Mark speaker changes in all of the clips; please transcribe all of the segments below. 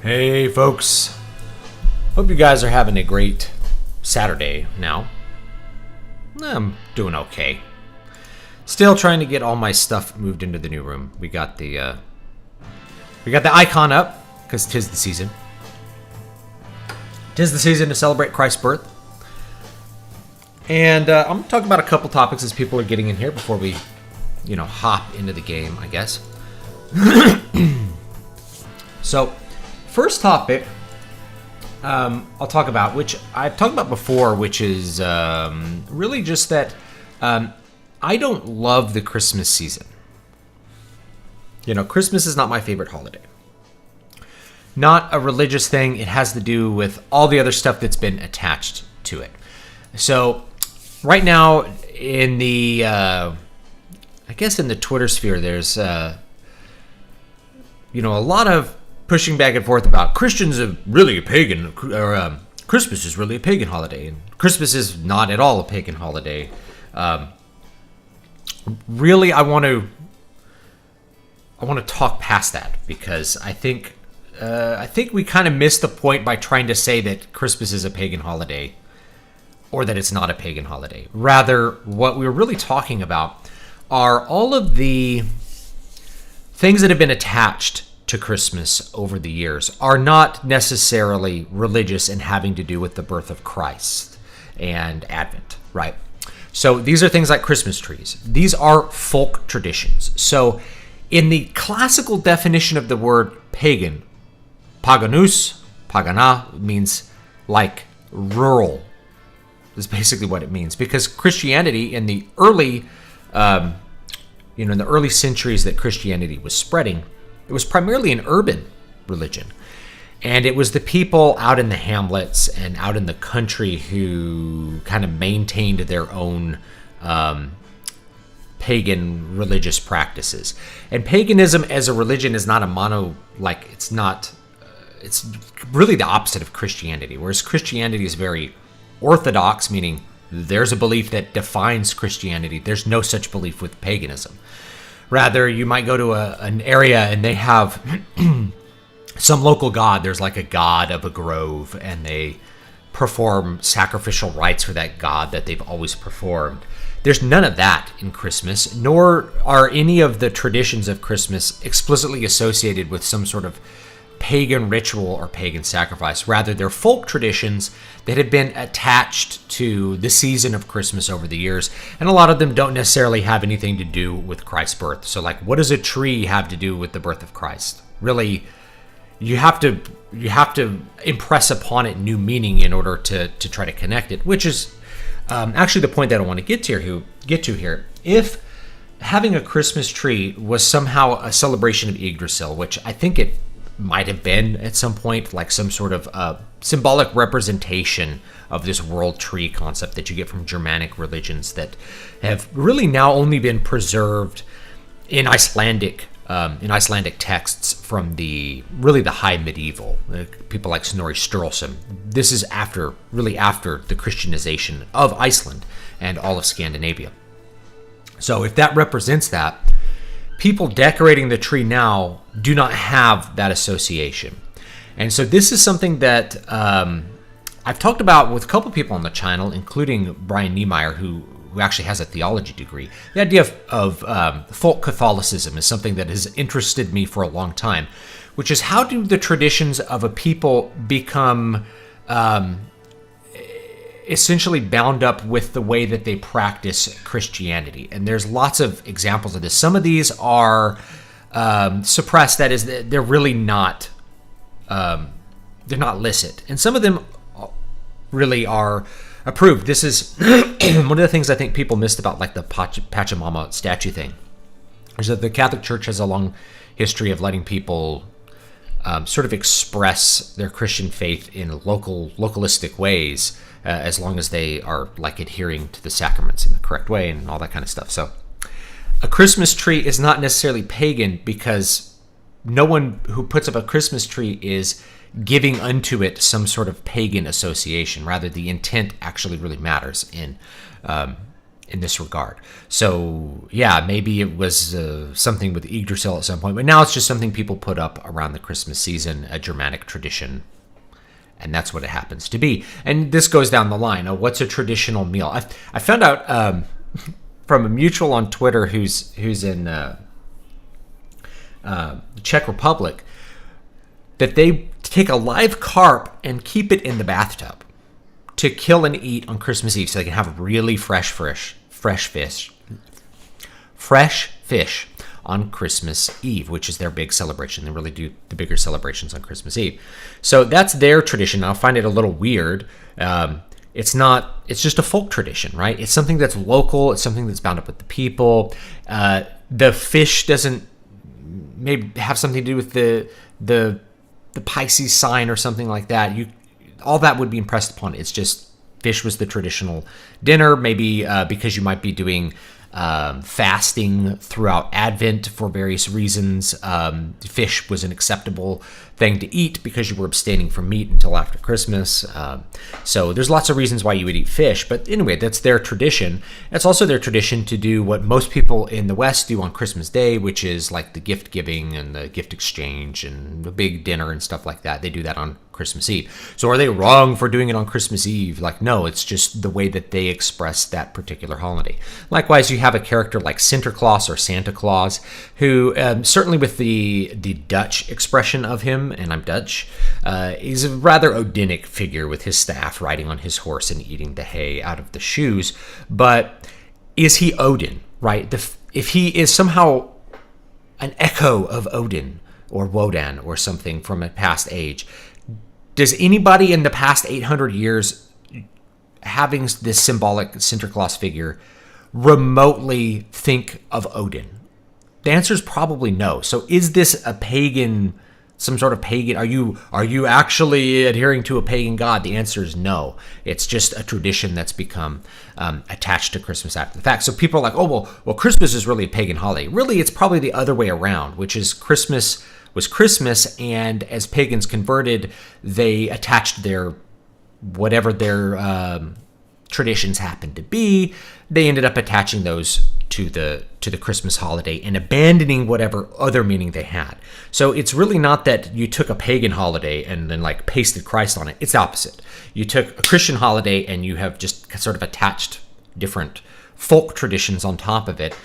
Speaker 1: Hey folks, hope you guys are having a great Saturday now. I'm doing okay. Still trying to get all my stuff moved into the new room. We got the icon up because 'tis the season. 'Tis the season to celebrate Christ's birth. And I'm going to talk about a couple topics as people are getting in here before we, hop into the game, I guess. So, first topic I'll talk about, which I've talked about before, which is really just that I don't love the Christmas season. Christmas is not my favorite holiday. Not a religious thing. It has to do with all the other stuff that's been attached to it. So, right now in the, in the Twitter sphere, there's, a lot of pushing back and forth about Christians are really a pagan, or Christmas is really a pagan holiday, and Christmas is not at all a pagan holiday. Really, I want to talk past that because I think we kind of missed the point by trying to say that Christmas is a pagan holiday or that it's not a pagan holiday. Rather, what we're really talking about are all of the things that have been attached to Christmas over the years are not necessarily religious and having to do with the birth of Christ and Advent, right? So these are things like Christmas trees. These are folk traditions. So in the classical definition of the word pagan, paganus, pagana, means like rural, is basically what it means. Because Christianity in the early, in the early centuries that Christianity was spreading, it was primarily an urban religion. And it was the people out in the hamlets and out in the country who kind of maintained their own pagan religious practices. And paganism as a religion is not it's really the opposite of Christianity. Whereas Christianity is very orthodox, meaning there's a belief that defines Christianity. There's no such belief with paganism. Rather, you might go to an area and they have some local god. There's like a god of a grove, and they perform sacrificial rites for that god that they've always performed. There's none of that in Christmas, nor are any of the traditions of Christmas explicitly associated with some sort of pagan ritual or pagan sacrifice. Rather, they're folk traditions that have been attached to the season of Christmas over the years, and a lot of them don't necessarily have anything to do with Christ's birth. So, like, what does a tree have to do with the birth of Christ? Really, you have to impress upon it new meaning in order to try to connect it, which is actually the point that I want to get to here. If having a Christmas tree was somehow a celebration of Yggdrasil, which I think it might have been at some point, like some sort of symbolic representation of this world tree concept that you get from Germanic religions that have really now only been preserved in Icelandic texts from the high medieval, people like Snorri Sturluson. This is after the Christianization of Iceland and all of Scandinavia. So if that represents that, people decorating the tree now do not have that association. And so this is something that I've talked about with a couple people on the channel, including Brian Niemeyer, who actually has a theology degree. The idea of folk Catholicism is something that has interested me for a long time, which is how do the traditions of a people become essentially bound up with the way that they practice Christianity. And there's lots of examples of this. Some of these are suppressed, that is, they're really not, they're not licit. And some of them really are approved. This is one of the things I think people missed about like the Pachamama statue thing, is that the Catholic Church has a long history of letting people sort of express their Christian faith in localistic ways, as long as they are like adhering to the sacraments in the correct way and all that kind of stuff. So a Christmas tree is not necessarily pagan because no one who puts up a Christmas tree is giving unto it some sort of pagan association. Rather, the intent actually really matters in in this regard. So yeah, maybe it was something with Yggdrasil at some point, but now it's just something people put up around the Christmas season, a Germanic tradition. And that's what it happens to be. And this goes down the line. Oh, what's a traditional meal? I found out from a mutual on Twitter who's in the Czech Republic that they take a live carp and keep it in the bathtub to kill and eat on Christmas Eve, so they can have really fresh fish on Christmas Eve, which is their big celebration. They really do the bigger celebrations on Christmas Eve. So that's their tradition. I find it a little weird. It's just a folk tradition, right? It's something that's local. It's something that's bound up with the people. The fish doesn't maybe have something to do with the Pisces sign or something like that. All that would be impressed upon. It's just fish was the traditional dinner, maybe because you might be doing fasting throughout Advent for various reasons. Fish was an acceptable thing to eat because you were abstaining from meat until after Christmas. So there's lots of reasons why you would eat fish. But anyway, that's their tradition. It's also their tradition to do what most people in the West do on Christmas Day, which is like the gift giving and the gift exchange and the big dinner and stuff like that. They do that on Christmas Eve. So are they wrong for doing it on Christmas Eve? Like, no, it's just the way that they express that particular holiday. Likewise, you have a character like Sinterklaas or Santa Claus, who certainly with the Dutch expression of him, and I'm Dutch, he's a rather Odinic figure with his staff riding on his horse and eating the hay out of the shoes. But is he Odin, right? If he is somehow an echo of Odin or Wodan or something from a past age, does anybody in the past 800 years having this symbolic Sinterklaas figure remotely think of Odin? The answer is probably no. So is this a pagan, some sort of pagan? Are you actually adhering to a pagan god? The answer is no. It's just a tradition that's become attached to Christmas after the fact. So people are like, oh, well, Christmas is really a pagan holiday. Really, it's probably the other way around, which is Christmas was Christmas, and as pagans converted, they attached whatever their traditions happened to be. They ended up attaching those to the Christmas holiday and abandoning whatever other meaning they had. So it's really not that you took a pagan holiday and then like pasted Christ on it. It's the opposite. You took a Christian holiday and you have just sort of attached different folk traditions on top of it.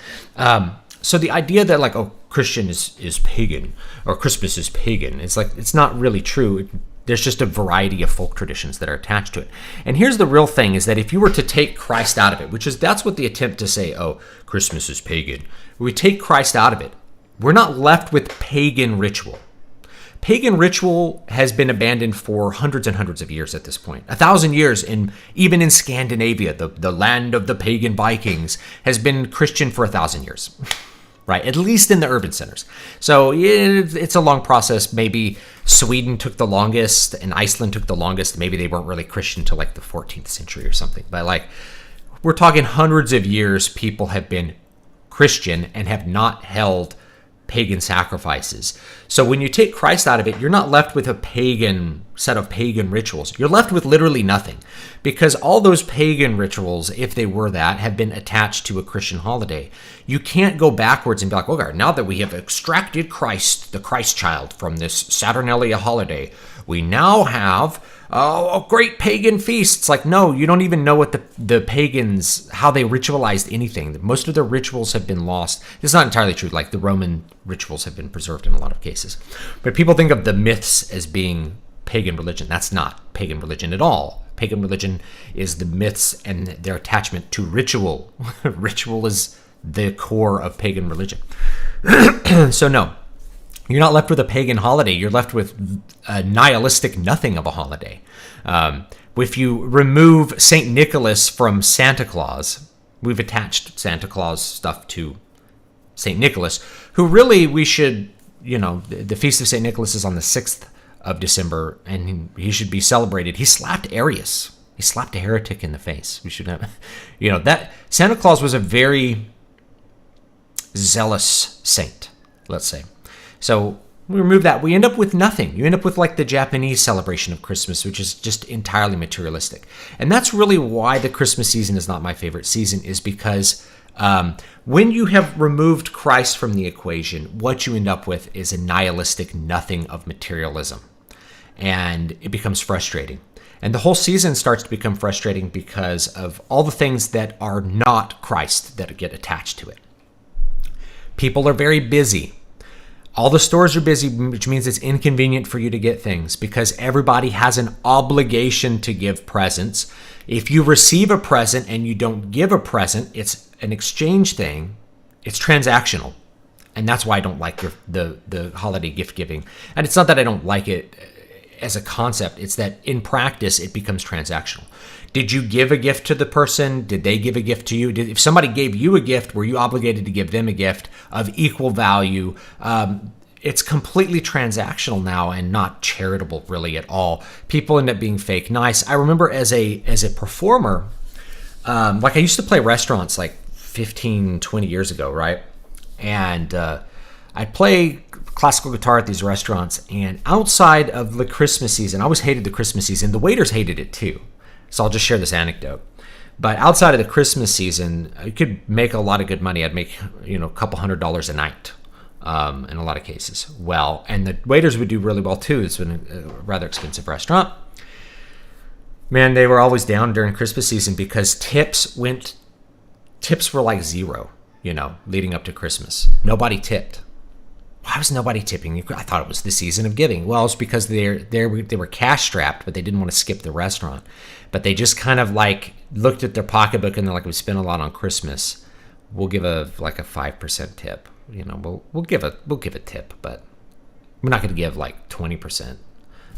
Speaker 1: So the idea that like, oh, Christian is pagan or Christmas is pagan, it's not really true. There's just a variety of folk traditions that are attached to it. And here's the real thing is that if you were to take Christ out of it, that's what the attempt to say, oh, Christmas is pagan. We take Christ out of it, we're not left with pagan ritual. Pagan ritual has been abandoned for hundreds and hundreds of years at this point. 1,000 years, even in Scandinavia, the land of the pagan Vikings, has been Christian for 1,000 years. Right, at least in the urban centers. So it's a long process. Maybe Sweden took the longest and Iceland took the longest. Maybe they weren't really Christian until like the 14th century or something. But like, we're talking hundreds of years people have been Christian and have not held pagan sacrifices. So when you take Christ out of it, you're not left with a pagan set of pagan rituals. You're left with literally nothing, because all those pagan rituals, if they were that, have been attached to a Christian holiday. You can't go backwards and be like, okay, now that we have extracted Christ, the Christ child, from this Saturnalia holiday, we now have a great pagan feast. It's like, no, you don't even know what the pagans, how they ritualized anything. Most of their rituals have been lost. It's not entirely true. Like the Roman rituals have been preserved in a lot of cases. But people think of the myths as being pagan religion. That's not pagan religion at all. Pagan religion is the myths and their attachment to ritual. Ritual is the core of pagan religion. So no. You're not left with a pagan holiday. You're left with a nihilistic nothing of a holiday. If you remove St. Nicholas from Santa Claus, we've attached Santa Claus stuff to St. Nicholas, who really we should, the Feast of St. Nicholas is on the 6th of December, and he should be celebrated. He slapped Arius. He slapped a heretic in the face. We should have, that Santa Claus was a very zealous saint, let's say. So we remove that, we end up with nothing. You end up with like the Japanese celebration of Christmas, which is just entirely materialistic. And that's really why the Christmas season is not my favorite season, is because when you have removed Christ from the equation, what you end up with is a nihilistic nothing of materialism. And it becomes frustrating. And the whole season starts to become frustrating because of all the things that are not Christ that get attached to it. People are very busy. All the stores are busy, which means it's inconvenient for you to get things because everybody has an obligation to give presents. If you receive a present and you don't give a present, it's an exchange thing. It's transactional. And that's why I don't like the holiday gift giving. And it's not that I don't like it as a concept. It's that in practice, it becomes transactional. Did you give a gift to the person? Did they give a gift to you? If somebody gave you a gift, were you obligated to give them a gift of equal value? It's completely transactional now and not charitable really at all. People end up being fake nice. I remember as a performer, like I used to play restaurants like 15, 20 years ago, right? And I'd play classical guitar at these restaurants, and outside of the Christmas season, I always hated the Christmas season. The waiters hated it too. So I'll just share this anecdote. But outside of the Christmas season, you could make a lot of good money. I'd make, a couple $100 a night in a lot of cases. Well, and the waiters would do really well too. It's been a rather expensive restaurant. Man, they were always down during Christmas season because tips were like zero, leading up to Christmas. Nobody tipped. Why was nobody tipping? I thought it was the season of giving. Well, it's because they were cash strapped, but they didn't want to skip the restaurant. But they just kind of like looked at their pocketbook and they're like, we spent a lot on Christmas. We'll give a 5% tip. We'll give a tip, but we're not going to give like 20%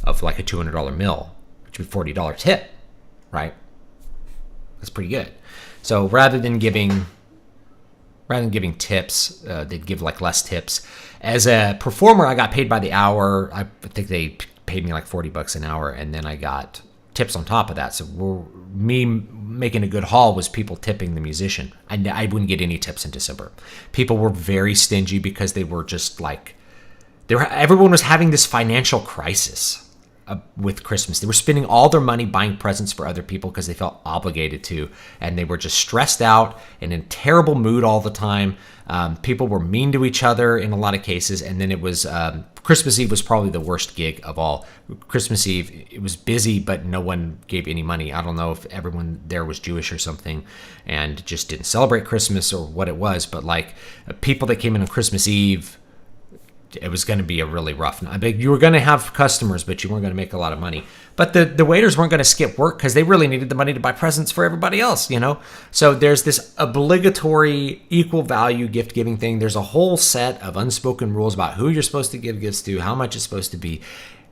Speaker 1: of like a $200 meal, which would be $40 tip, right? That's pretty good. So rather than giving tips, they'd give like less tips. As a performer, I got paid by the hour. I think they paid me like $40 an hour, and then I got tips on top of that. So me making a good haul was people tipping the musician. I wouldn't get any tips in December. People were very stingy because they were just like, everyone was having this financial crisis with Christmas. They were spending all their money buying presents for other people because they felt obligated to, and they were just stressed out and in terrible mood all the time. People were mean to each other in a lot of cases, and then it was Christmas Eve was probably the worst gig of all. Christmas Eve, it was busy, but no one gave any money. I don't know if everyone there was Jewish or something and just didn't celebrate Christmas or what it was, but like people that came in on Christmas Eve, it was going to be a really rough night. You were going to have customers, but you weren't going to make a lot of money. But the waiters weren't going to skip work because they really needed the money to buy presents for everybody else, So there's this obligatory equal value gift giving thing. There's a whole set of unspoken rules about who you're supposed to give gifts to, how much it's supposed to be.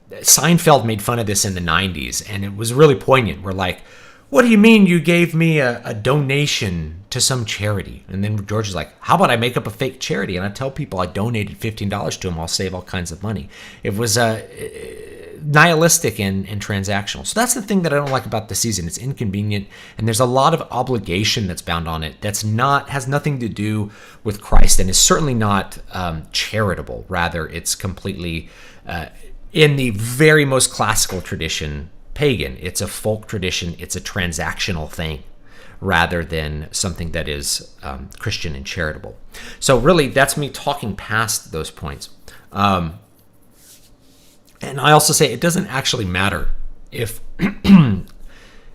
Speaker 1: Seinfeld made fun of this in the 90s, and it was really poignant. We're like, what do you mean you gave me a donation to some charity? And then George is like, how about I make up a fake charity? And I tell people I donated $15 to them. I'll save all kinds of money. It was nihilistic and transactional. So that's the thing that I don't like about the season. It's inconvenient, and there's a lot of obligation that's bound on it has nothing to do with Christ, and is certainly not charitable. Rather, it's completely in the very most classical tradition, pagan. It's a folk tradition. It's a transactional thing rather than something that is Christian and charitable. So really, that's me talking past those points. And I also say it doesn't actually matter if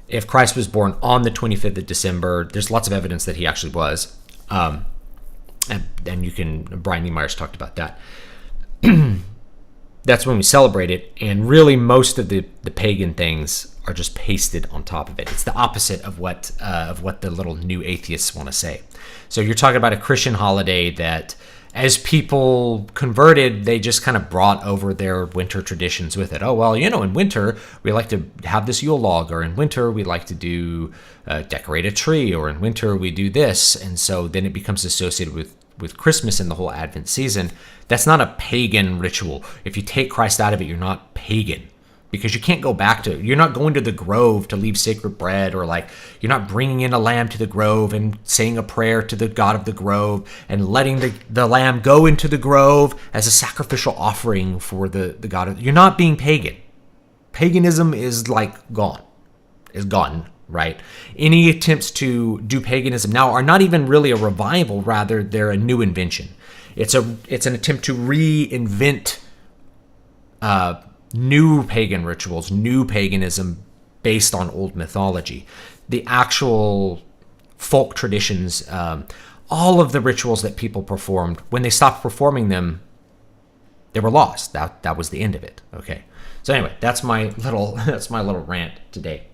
Speaker 1: if Christ was born on the 25th of December. There's lots of evidence that he actually was. And Brian Niemeyer's talked about that. That's when we celebrate it, and really most of the pagan things are just pasted on top of it. It's the opposite of what the little new atheists want to say. So you're talking about a Christian holiday that, as people converted, they just kind of brought over their winter traditions with it. Oh, well, in winter, we like to have this Yule log, or in winter, we like to do decorate a tree, or in winter, we do this. And so then it becomes associated with Christmas and the whole Advent season. That's not a pagan ritual. If you take Christ out of it, you're not pagan. because you can't go back to it. You're not going to the grove to leave sacred bread, or like you're not bringing in a lamb to the grove and saying a prayer to the god of the grove and letting the lamb go into the grove as a sacrificial offering for the god. You're not being pagan. Paganism is like gone, right? Any attempts to do paganism now are not even really a revival, rather they're a new invention. It's an attempt to reinvent new pagan rituals, new paganism based on old mythology. The actual folk traditions, all of the rituals that people performed, when they stopped performing them, they were lost. That was the end of it. Okay. So anyway, that's my little rant today.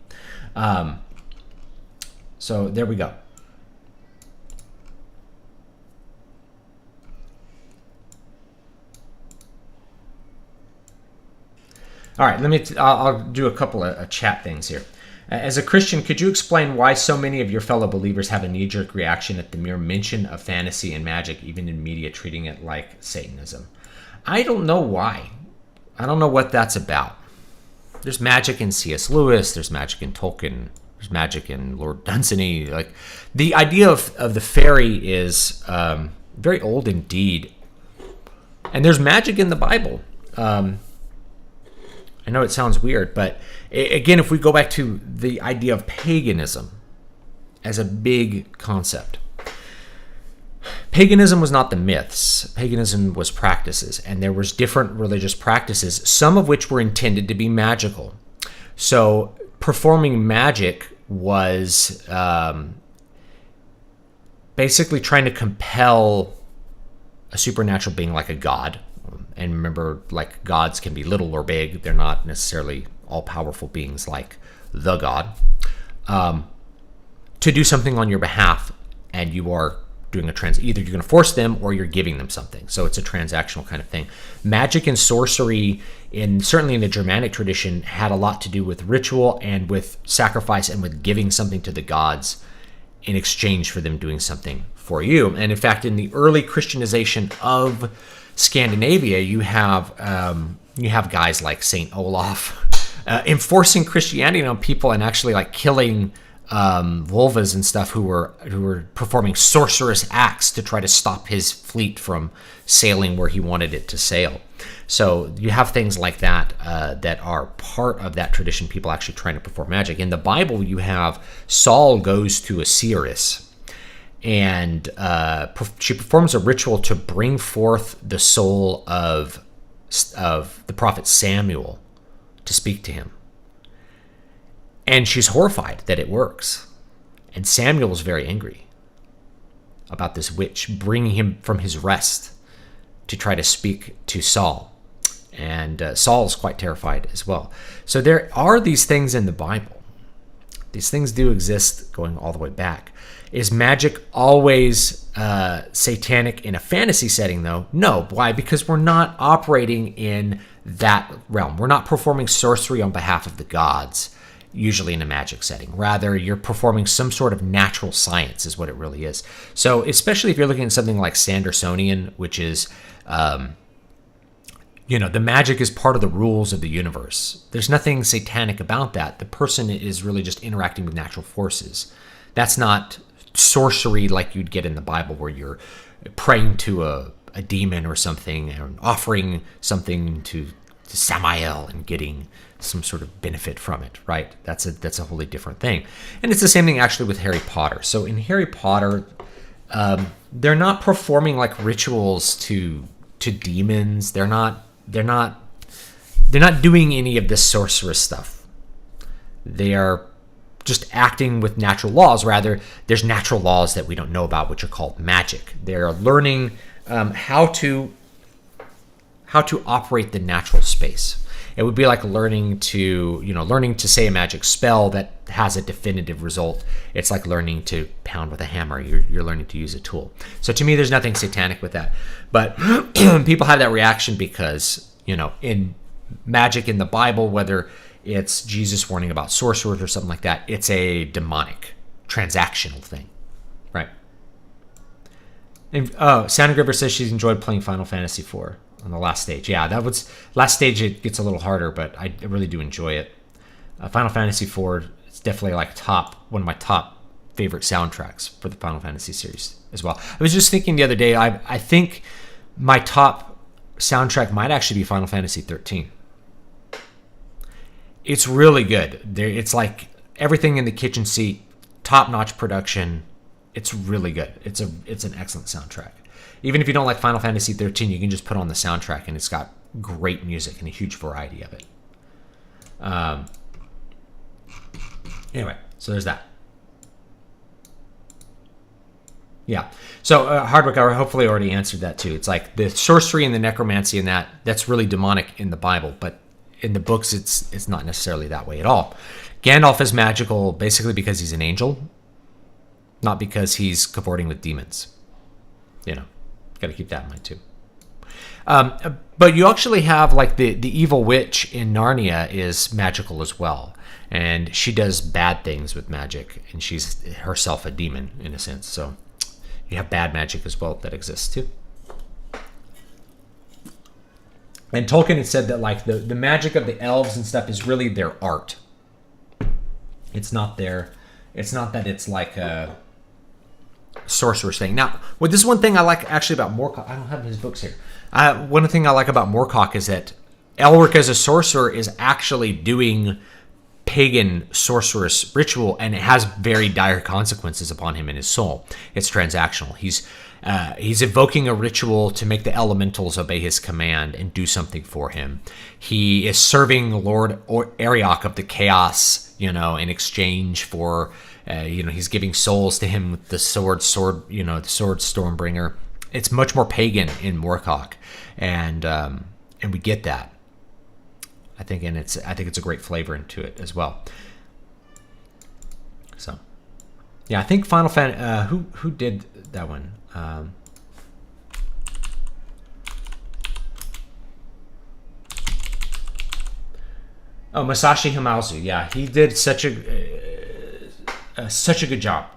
Speaker 1: So there we go. All right, I'll do a couple of chat things here. As a Christian, could you explain why so many of your fellow believers have a knee-jerk reaction at the mere mention of fantasy and magic, even in media treating it like Satanism? I don't know why. I don't know what that's about. There's magic in C.S. Lewis. There's magic in Tolkien. There's magic in Lord Dunsany. Like, the idea of the fairy is very old indeed. And there's magic in the Bible. I know it sounds weird, but again, if we go back to the idea of paganism as a big concept, paganism was not the myths. Paganism was practices, and there was different religious practices, some of which were intended to be magical. So performing magic was basically trying to compel a supernatural being like a god. And remember, like, gods can be little or big. They're not necessarily all-powerful beings like the god. To do something on your behalf, and you are doing either you're going to force them or you're giving them something. So it's a transactional kind of thing. Magic and sorcery, certainly in the Germanic tradition, had a lot to do with ritual and with sacrifice and with giving something to the gods in exchange for them doing something for you. And in fact, in the early Christianization of Scandinavia, you have guys like Saint Olaf enforcing Christianity on people and actually like killing vulvas and stuff who were performing sorcerous acts to try to stop his fleet from sailing where he wanted it to sail. So you have things like that that are part of that tradition, people actually trying to perform magic. In the Bible, you have Saul goes to a seeress, and she performs a ritual to bring forth the soul of the prophet Samuel to speak to him. And she's horrified that it works. And Samuel is very angry about this witch bringing him from his rest to try to speak to Saul. And Saul is quite terrified as well. So there are these things in the Bible. These things do exist going all the way back. Is magic always satanic in a fantasy setting, though? No. Why? Because we're not operating in that realm. We're not performing sorcery on behalf of the gods, usually in a magic setting. Rather, you're performing some sort of natural science is what it really is. So especially if you're looking at something like Sandersonian, which is, the magic is part of the rules of the universe. There's nothing satanic about that. The person is really just interacting with natural forces. That's not sorcery like you'd get in the Bible, where you're praying to a demon or something and offering something to Samael and getting some sort of benefit from it, right? That's a wholly different thing. And it's the same thing actually with Harry Potter. So in Harry Potter, they're not performing like rituals to demons. They're not doing any of this sorcerous stuff. They are just acting with natural laws. Rather, there's natural laws that we don't know about, which are called magic. They're learning how to operate the natural space. It would be like learning to say a magic spell that has a definitive result. It's like learning to pound with a hammer. You're learning to use a tool. So to me, there's nothing satanic with that. But people have that reaction because, in magic in the Bible, whether it's Jesus warning about sorcerers or something like that, it's a demonic, transactional thing, right? And, Santa Griver says she's enjoyed playing Final Fantasy IV on the last stage. Yeah, that was last stage. It gets a little harder, but I really do enjoy it. Final Fantasy IV is definitely like one of my top favorite soundtracks for the Final Fantasy series as well. I was just thinking the other day, I think my top soundtrack might actually be Final Fantasy 13. It's really good. It's like everything in the kitchen sink, top-notch production. It's really good. It's an excellent soundtrack. Even if you don't like Final Fantasy 13, you can just put on the soundtrack and it's got great music and a huge variety of it. Anyway, so there's that. Yeah. So Hardwick, I hopefully already answered that too. It's like the sorcery and the necromancy and that's really demonic in the Bible, but in the books it's not necessarily that way at all. Gandalf is magical basically because he's an angel, not because he's cavorting with demons. Got to keep that in mind too. But you actually have like the evil witch in Narnia is magical as well. And she does bad things with magic, and she's herself a demon in a sense. So you have bad magic as well that exists too. And Tolkien had said that like the magic of the elves and stuff is really their art. It's not that it's like a sorcerer's thing. Now, this is one thing I like actually about Moorcock. I don't have his books here. One thing I like about Moorcock is that Elric as a sorcerer is actually doing pagan sorceress ritual, and it has very dire consequences upon him in his soul. It's transactional. He's evoking a ritual to make the elementals obey his command and do something for him. He is serving Lord Ariok of the Chaos, in exchange for, he's giving souls to him with the sword, the sword Stormbringer. It's much more pagan in Moorcock, and we get that. I think it's a great flavor into it as well. So, yeah, I think Final Fantasy. Who did that one? Masashi Hamauzu. Yeah, he did such a good job.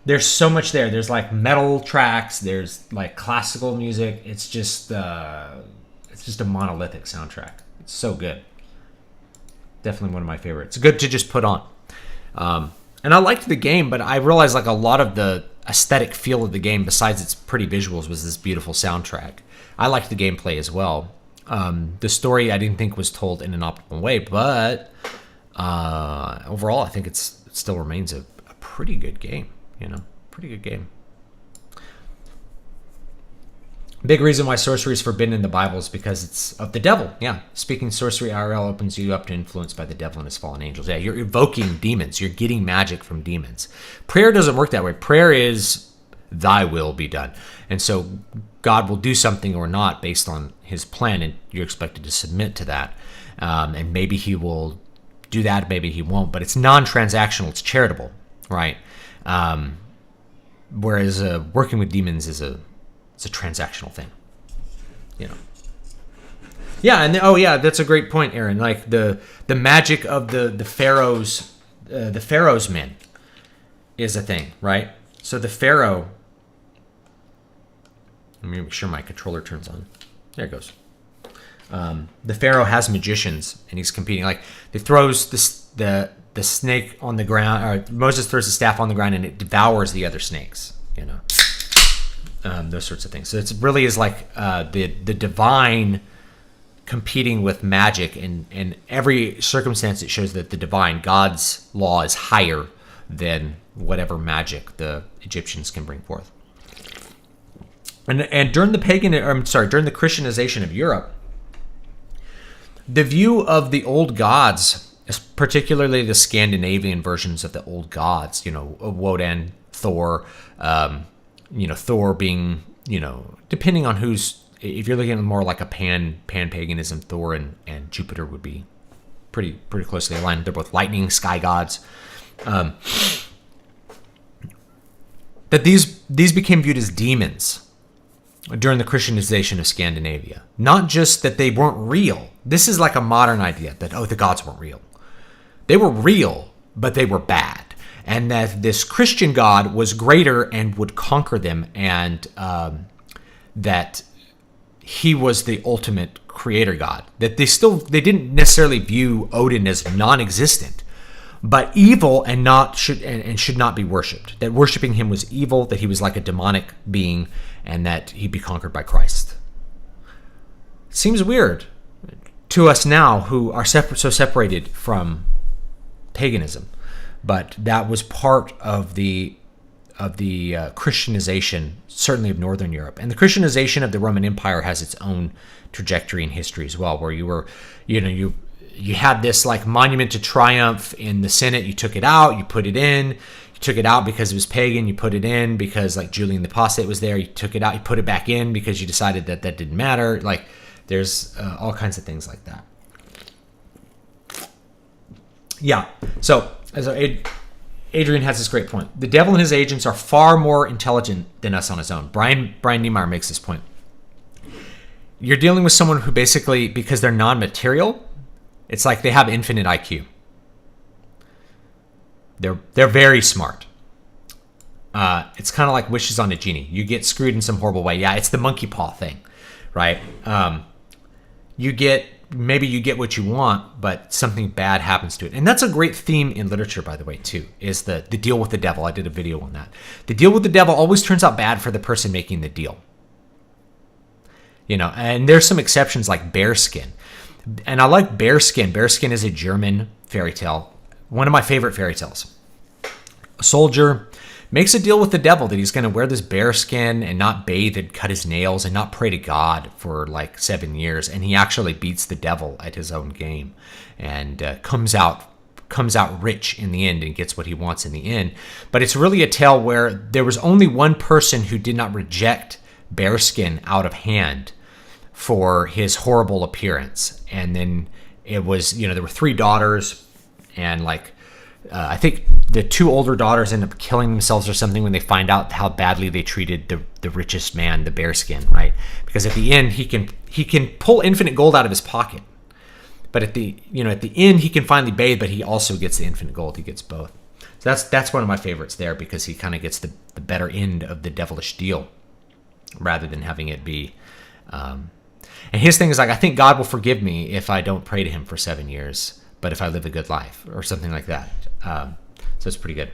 Speaker 1: There's so much there. There's like metal tracks. There's like classical music. It's just a monolithic soundtrack. It's so good. Definitely one of my favorites. It's good to just put on. And I liked the game, but I realized like a lot of the aesthetic feel of the game, besides its pretty visuals, was this beautiful soundtrack. I liked the gameplay as well. The story I didn't think was told in an optimal way, but overall I think it still remains a pretty good game. Pretty good game. Big reason why sorcery is forbidden in the Bible is because it's of the devil. Yeah, speaking sorcery IRL opens you up to influence by the devil and his fallen angels. Yeah, you're evoking demons. You're getting magic from demons. Prayer doesn't work that way. Prayer is thy will be done. And so God will do something or not based on his plan, and you're expected to submit to that. And maybe he will do that, maybe he won't, but it's non-transactional. It's charitable, right? Whereas working with demons is it's a transactional thing, Yeah, and that's a great point, Aaron. Like the magic of the Pharaoh's men is a thing, right? So the Pharaoh. Let me make sure my controller turns on. There it goes. The Pharaoh has magicians, and he's competing. Like he throws the snake on the ground, or Moses throws the staff on the ground, and it devours the other snakes. Those sorts of things. So it really is like the divine competing with magic, and in every circumstance it shows that the divine, God's law, is higher than whatever magic the Egyptians can bring forth. And during the Christianization of Europe, the view of the old gods, particularly the Scandinavian versions of the old gods, Woden, Thor, Thor being, depending on if you're looking at more like a pan-paganism, Thor and Jupiter would be pretty closely aligned. They're both lightning, sky gods. That these became viewed as demons during the Christianization of Scandinavia. Not just that they weren't real. This is like a modern idea that, the gods weren't real. They were real, but they were bad. and that this Christian God was greater and would conquer them, and that he was the ultimate creator God. That they didn't necessarily view Odin as non-existent, but evil and should not be worshipped. That worshiping him was evil, that he was like a demonic being, and that he'd be conquered by Christ. Seems weird to us now who are so separated from paganism, but that was part of the Christianization, certainly of Northern Europe. And the Christianization of the Roman Empire has its own trajectory in history as well, where you had this like monument to triumph in the Senate. You took it out, you put it in. You took it out because it was pagan. You put it in because like Julian the Apostate was there. You took it out, you put it back in because you decided that didn't matter. Like there's all kinds of things like that. Yeah. So Adrian has this great point. The devil and his agents are far more intelligent than us on his own. Brian Niemeyer makes this point. You're dealing with someone who basically, because they're non-material, it's like they have infinite IQ. They're very smart. It's kind of like wishes on a genie. You get screwed in some horrible way. Yeah, it's the monkey paw thing, right? Maybe you get what you want, but something bad happens to it. And that's a great theme in literature, by the way, too, is the deal with the devil. I did a video on that. The deal with the devil always turns out bad for the person making the deal. And there's some exceptions like bearskin. And I like bearskin. Bearskin is a German fairy tale. One of my favorite fairy tales. A soldier makes a deal with the devil that he's going to wear this bearskin and not bathe and cut his nails and not pray to God for like 7 years. And he actually beats the devil at his own game and comes out rich in the end and gets what he wants in the end. But it's really a tale where there was only one person who did not reject bearskin out of hand for his horrible appearance. And then it was, there were 3 daughters, and I think the 2 older daughters end up killing themselves or something when they find out how badly they treated the richest man, the bearskin, right? Because at the end he can pull infinite gold out of his pocket, but at the end he can finally bathe, but he also gets the infinite gold. He gets both. So that's one of my favorites there, because he kind of gets the better end of the devilish deal rather than having it be. And his thing is like, I think God will forgive me if I don't pray to him for 7 years, but if I live a good life or something like that. So it's pretty good.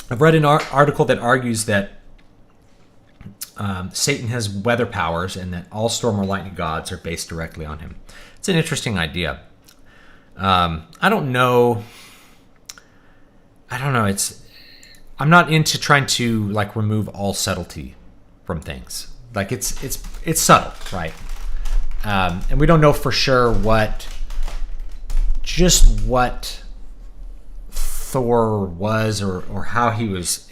Speaker 1: I've read an article that argues that Satan has weather powers and that all storm or lightning gods are based directly on him. It's an interesting idea. I don't know. I'm not into trying to remove all subtlety from things. It's subtle, right? And we don't know for sure what Thor was or how he was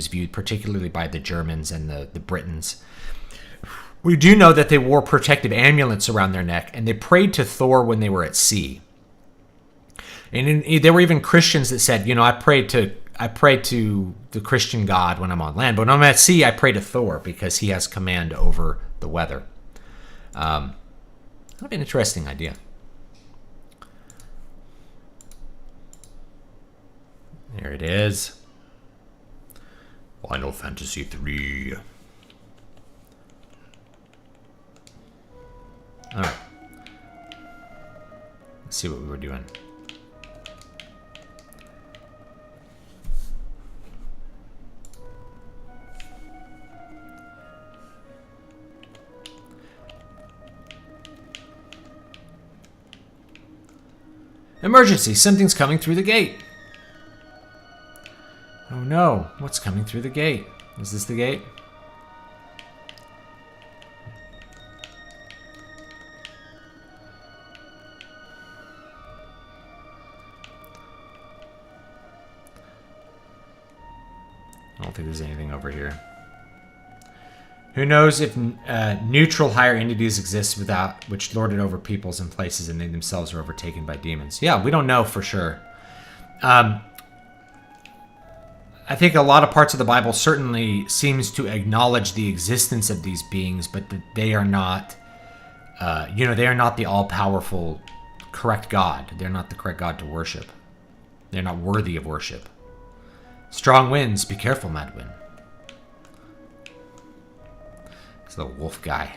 Speaker 1: viewed, particularly by the Germans and the Britons. We do know that they wore protective amulets around their neck, and they prayed to Thor when they were at sea. And there were even Christians that said, I pray to the Christian God when I'm on land, but when I'm at sea, I pray to Thor because he has command over the weather. Kind of an interesting idea. There it is. Final Fantasy 3. All right. Let's see what we were doing. Emergency! Something's coming through the gate. Oh no, what's coming through the gate? Is this the gate? I don't think there's anything over here. Who knows if neutral higher entities exist without which lord it over peoples and places, and they themselves are overtaken by demons. Yeah, we don't know for sure. I think a lot of parts of the Bible certainly seems to acknowledge the existence of these beings, but that they are not they are not the all-powerful, correct God. They're not the correct God to worship. They're not worthy of worship. Strong winds, be careful, Madwin. It's the wolf guy.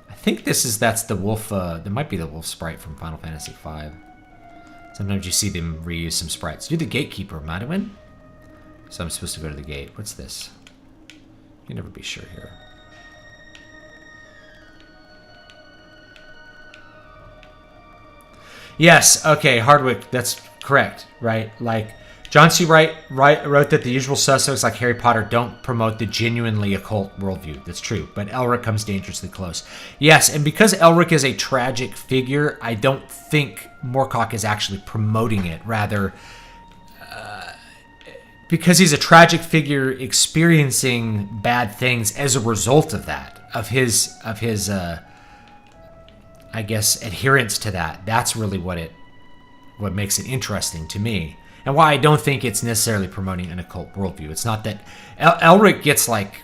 Speaker 1: I think that's the wolf, that might be the wolf sprite from Final Fantasy V. Sometimes you see them reuse some sprites. You're the gatekeeper, Madwin. So I'm supposed to go to the gate. What's this? You can never be sure here. Yes, okay, Hardwick, that's correct, right? Like, John C. Wright wrote that the usual suspects like Harry Potter don't promote the genuinely occult worldview. That's true, but Elric comes dangerously close. Yes, and because Elric is a tragic figure, I don't think Moorcock is actually promoting it. Rather, because he's a tragic figure experiencing bad things as a result of that, of his I guess, adherence to that. That's really what makes it interesting to me. And why I don't think it's necessarily promoting an occult worldview. It's not that Elric gets, like,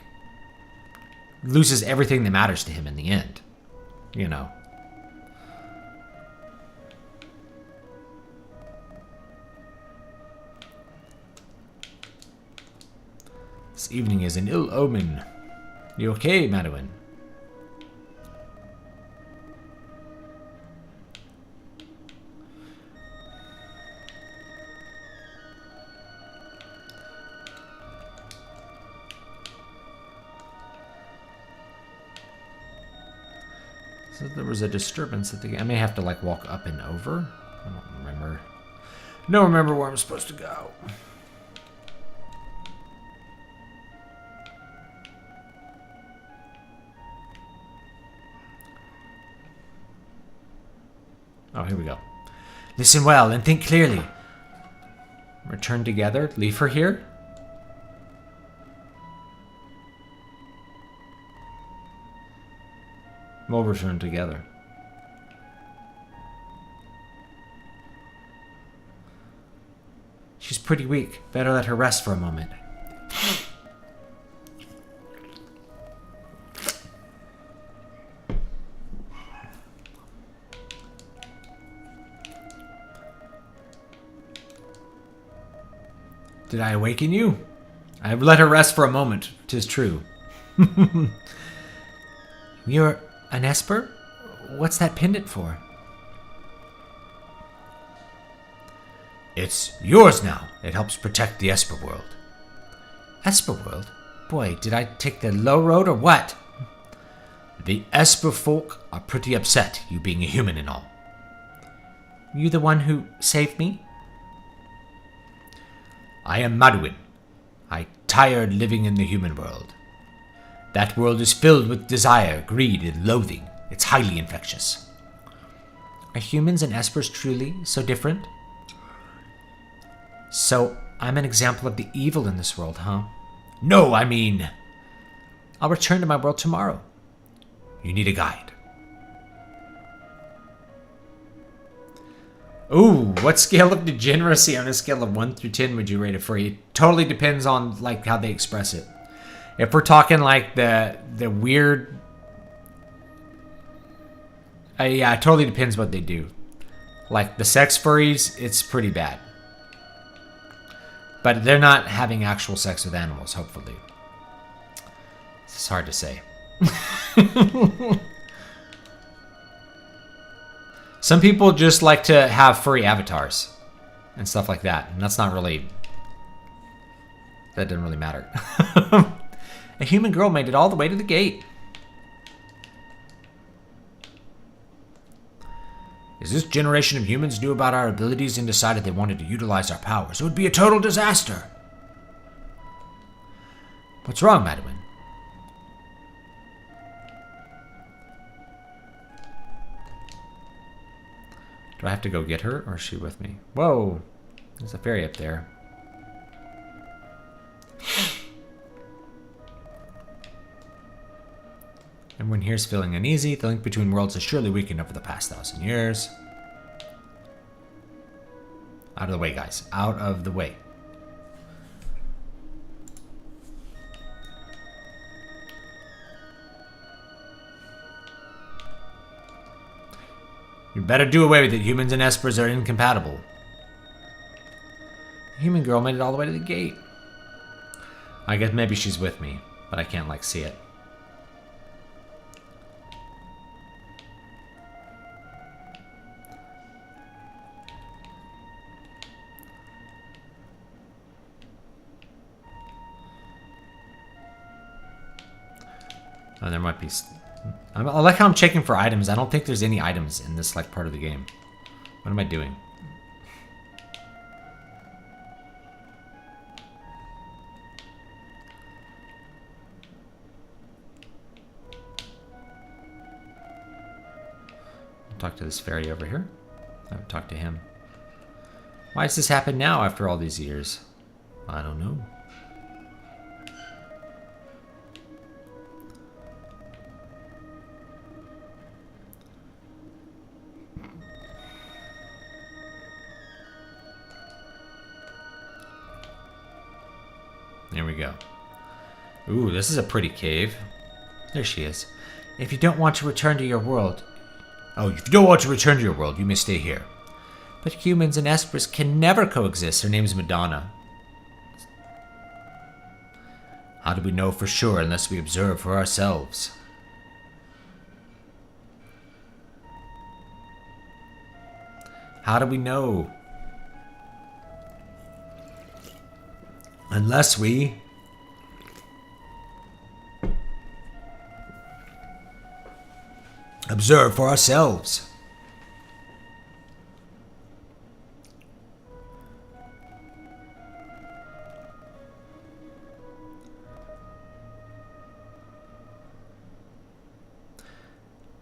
Speaker 1: loses everything that matters to him in the end. You know. This evening is an ill omen. You okay, Madwin? So there was a disturbance at the... I may have to, like, walk up and over. I don't remember. Don't remember where I'm supposed to go. Oh, here we go. Listen well and think clearly. Return together? Leave her here? We'll return together. She's pretty weak. Better let her rest for a moment. Did I awaken you? I have let her rest for a moment, 'tis true. You're an Esper? What's that pendant for? It's yours now. It helps protect the Esper world. Esper world? Boy, did I take the low road or what? The Esper folk are pretty upset, you being a human and all. You the one who saved me? I am Madwin. I tired living in the human world. That world is filled with desire, greed, and loathing. It's highly infectious. Are humans and Espers truly so different? So, I'm an example of the evil in this world, huh? No, I mean... I'll return to my world tomorrow. You need a guide. Ooh, what scale of degeneracy on a scale of 1 through 10 would you rate it for? It totally depends on, like, how they express it. If we're talking like the weird... yeah, it totally depends what they do. Like the sex furries, it's pretty bad. But they're not having actual sex with animals, hopefully. It's hard to say. Some people just like to have furry avatars and stuff like that. And that's not really... That doesn't really matter. A human girl made it all the way to the gate. As this generation of humans knew about our abilities and decided they wanted to utilize our powers, it would be a total disaster. What's wrong, Madwin? Do I have to go get her, or is she with me? Whoa, there's a fairy up there. Everyone here's feeling uneasy. The link between worlds has surely weakened over the past 1,000 years. Out of the way, guys. Out of the way. You better do away with it. Humans and espers are incompatible. The human girl made it all the way to the gate. I guess maybe she's with me, but I can't, like, see it. Oh, there might be... I like how I'm checking for items. I don't think there's any items in this, like, part of the game. What am I doing? Talk to this fairy over here. I haven't talked to him. Why does this happen now after all these years? I don't know. There we go. Ooh, this is a pretty cave. There she is. If you don't want to return to your world... Oh, if you don't want to return to your world, you may stay here. But humans and espers can never coexist. Her name's Madonna. How do we know for sure unless we observe for ourselves? How do we know? Unless we... observe for ourselves.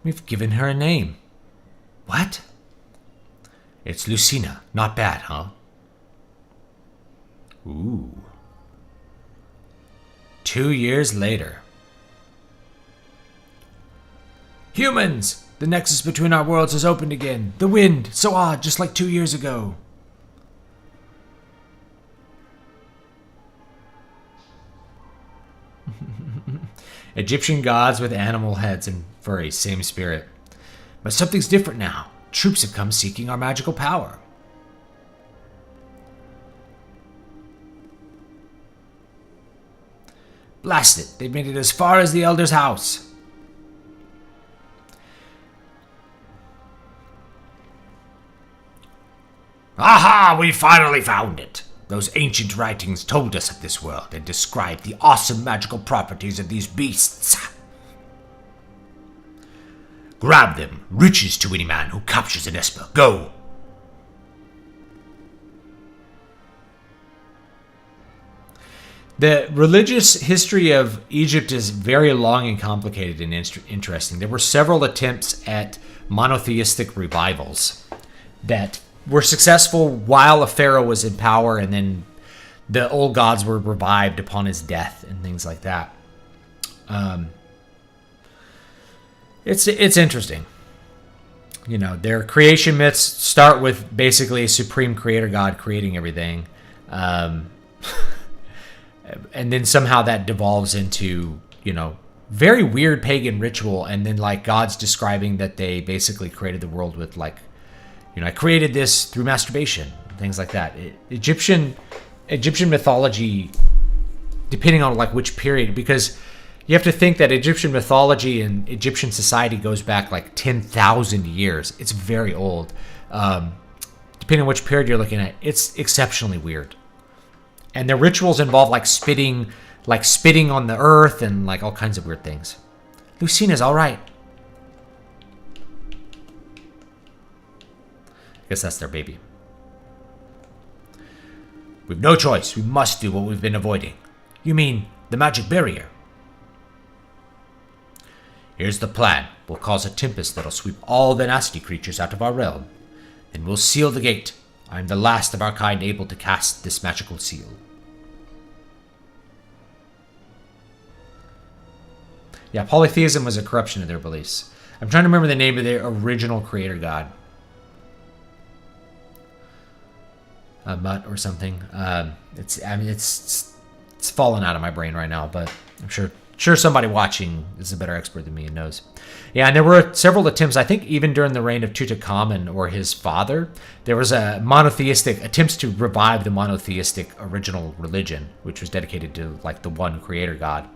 Speaker 1: We've given her a name. What? It's Lucina. Not bad, huh? Ooh. 2 years later. Humans! The nexus between our worlds has opened again. The wind, so odd, just like 2 years ago. Egyptian gods with animal heads and furry, same spirit. But something's different now. Troops have come seeking our magical power. Blast it, they've made it as far as the Elder's house. Aha! We finally found it! Those ancient writings told us of this world and described the awesome magical properties of these beasts. Grab them. Riches to any man who captures an esper. Go! The religious history of Egypt is very long and complicated and interesting. There were several attempts at monotheistic revivals that were successful while a pharaoh was in power, and then the old gods were revived upon his death and things like that. It's interesting. You know, their creation myths start with basically a supreme creator god creating everything. And then somehow that devolves into, you know, very weird pagan ritual, and then like gods describing that they basically created the world with like, you know, I created this through masturbation, things like that. Egyptian mythology, depending on like which period, because you have to think that Egyptian mythology and Egyptian society goes back like 10,000 years. It's very old. Depending on which period you're looking at, it's exceptionally weird. And their rituals involve like spitting on the earth and like all kinds of weird things. Lucina's all right. I guess that's their baby. We've no choice. We must do what we've been avoiding. You mean the magic barrier? Here's the plan. We'll cause a tempest that'll sweep all the nasty creatures out of our realm. Then we'll seal the gate. I'm the last of our kind able to cast this magical seal. Yeah, polytheism was a corruption of their beliefs. I'm trying to remember the name of their original creator god. Mutt or something. It's fallen out of my brain right now, but I'm sure Sure, somebody watching is a better expert than me and knows. Yeah, and there were several attempts, I think even during the reign of Tutankhamun or his father, there was a monotheistic attempts to revive the monotheistic original religion, which was dedicated to like the one creator God.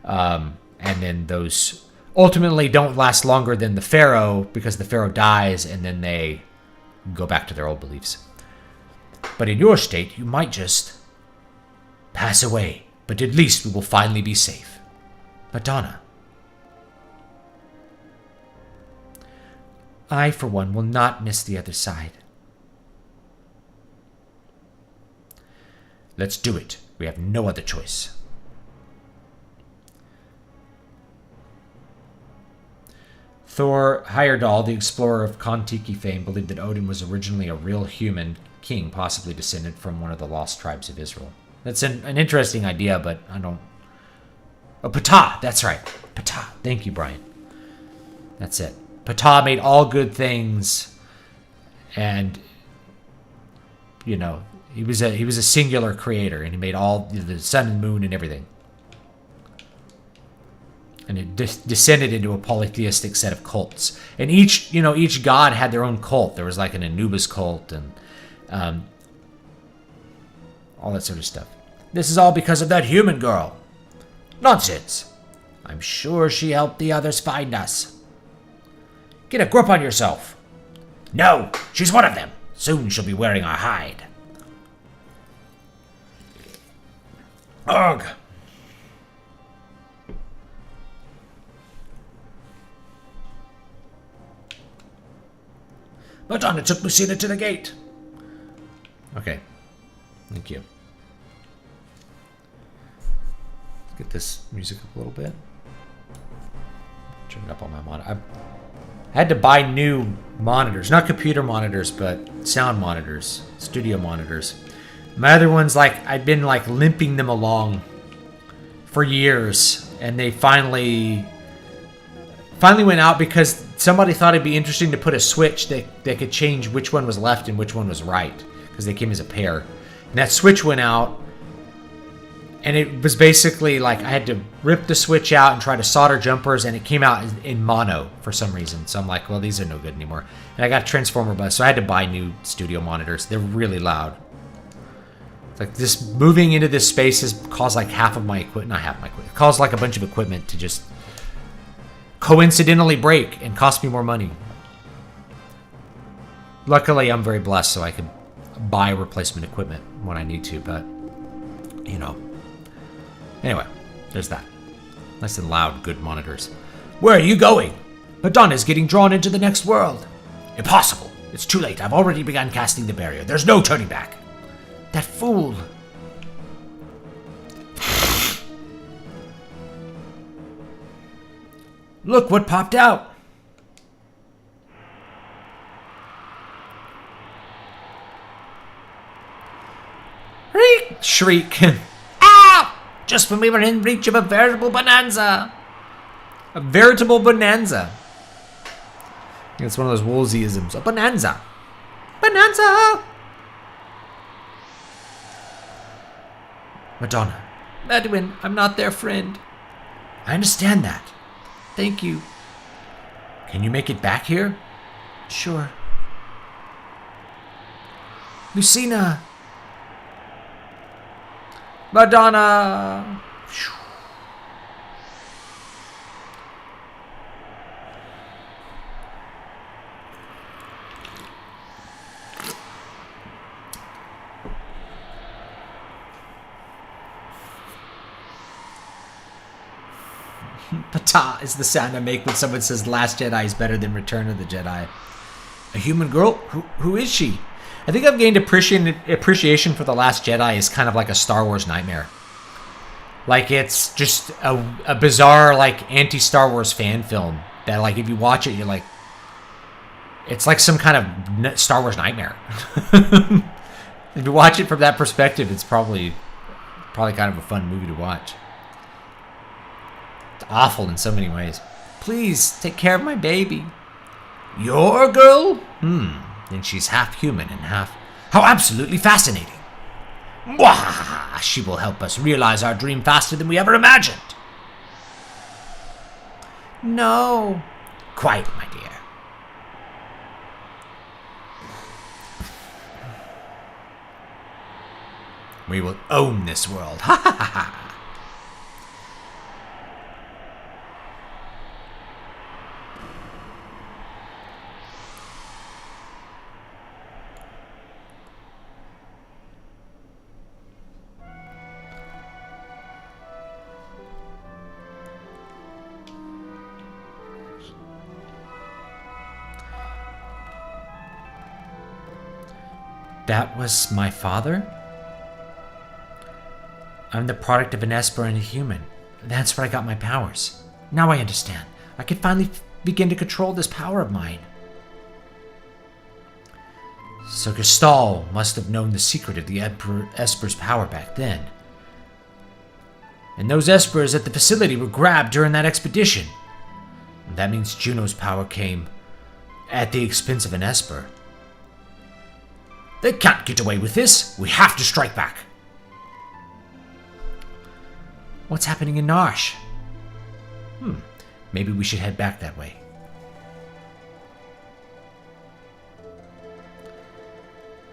Speaker 1: And then those ultimately don't last longer than the pharaoh because the pharaoh dies and then they go back to their old beliefs. But in your state, you might just pass away, but at least we will finally be safe. Madonna. I, for one, will not miss the other side. Let's do it. We have no other choice. Thor Heyerdahl, the explorer of Kon-Tiki fame, believed that Odin was originally a real human king, possibly descended from one of the lost tribes of Israel. That's an interesting idea, but I don't... Oh, Ptah! That's right. Ptah. Thank you, Brian. That's it. Ptah made all good things, and you know he was a singular creator, and he made all the sun and moon and everything, and it descended into a polytheistic set of cults. And each god had their own cult. There was like an Anubis cult and all that sort of stuff. This is all because of that human girl. Nonsense. I'm sure she helped the others find us. Get a grip on yourself. No, she's one of them. Soon she'll be wearing our hide. Ugh. Madonna took Lucina to the gate. Okay. Thank you. Let's get this music up a little bit. Turn it up on my monitor. I had to buy new monitors, not computer monitors, but sound monitors, studio monitors. My other ones, I'd been limping them along for years, and they finally went out because somebody thought it'd be interesting to put a switch that could change which one was left and which one was right, because they came as a pair. And that switch went out, and it was basically I had to rip the switch out and try to solder jumpers, and it came out in mono for some reason. So I'm like, well, these are no good anymore. And I got a transformer bus, so I had to buy new studio monitors. They're really loud. This moving into this space has caused half of my equipment, not half of my equipment, it caused a bunch of equipment to just coincidentally break and cost me more money. Luckily, I'm very blessed, so I can buy replacement equipment when I need to, but Anyway, there's that. Nice and loud, good monitors. Where are you going? Madonna's getting drawn into the next world. Impossible. It's too late. I've already begun casting the barrier. There's no turning back. That fool. Look what popped out. Shriek. Just when we were in reach of a veritable bonanza. A veritable bonanza. It's one of those Woolseyisms. A bonanza. Bonanza! Madonna. Edwin, I'm not their friend. I understand that. Thank you. Can you make it back here? Sure. Lucina. Madonna! Ptah is the sound I make when someone says Last Jedi is better than Return of the Jedi. A human girl? Who is she? I think I've gained appreciation for The Last Jedi as kind of like a Star Wars nightmare. It's just a bizarre, anti-Star Wars fan film that, if you watch it, you're like... It's like some kind of Star Wars nightmare. If you watch it from that perspective, it's probably kind of a fun movie to watch. It's awful in so many ways. Please, take care of my baby. Your girl? Then she's half human and half... How absolutely fascinating. Mwah! She will help us realize our dream faster than we ever imagined. No. Quiet, my dear. We will own this world. Ha ha ha ha. That was my father? I'm the product of an Esper and a human. That's where I got my powers. Now I understand. I can finally begin to control this power of mine. So Gestal must have known the secret of the Esper's power back then. And those Espers at the facility were grabbed during that expedition. That means Juno's power came at the expense of an Esper. They can't get away with this. We have to strike back. What's happening in Narshe? Maybe we should head back that way.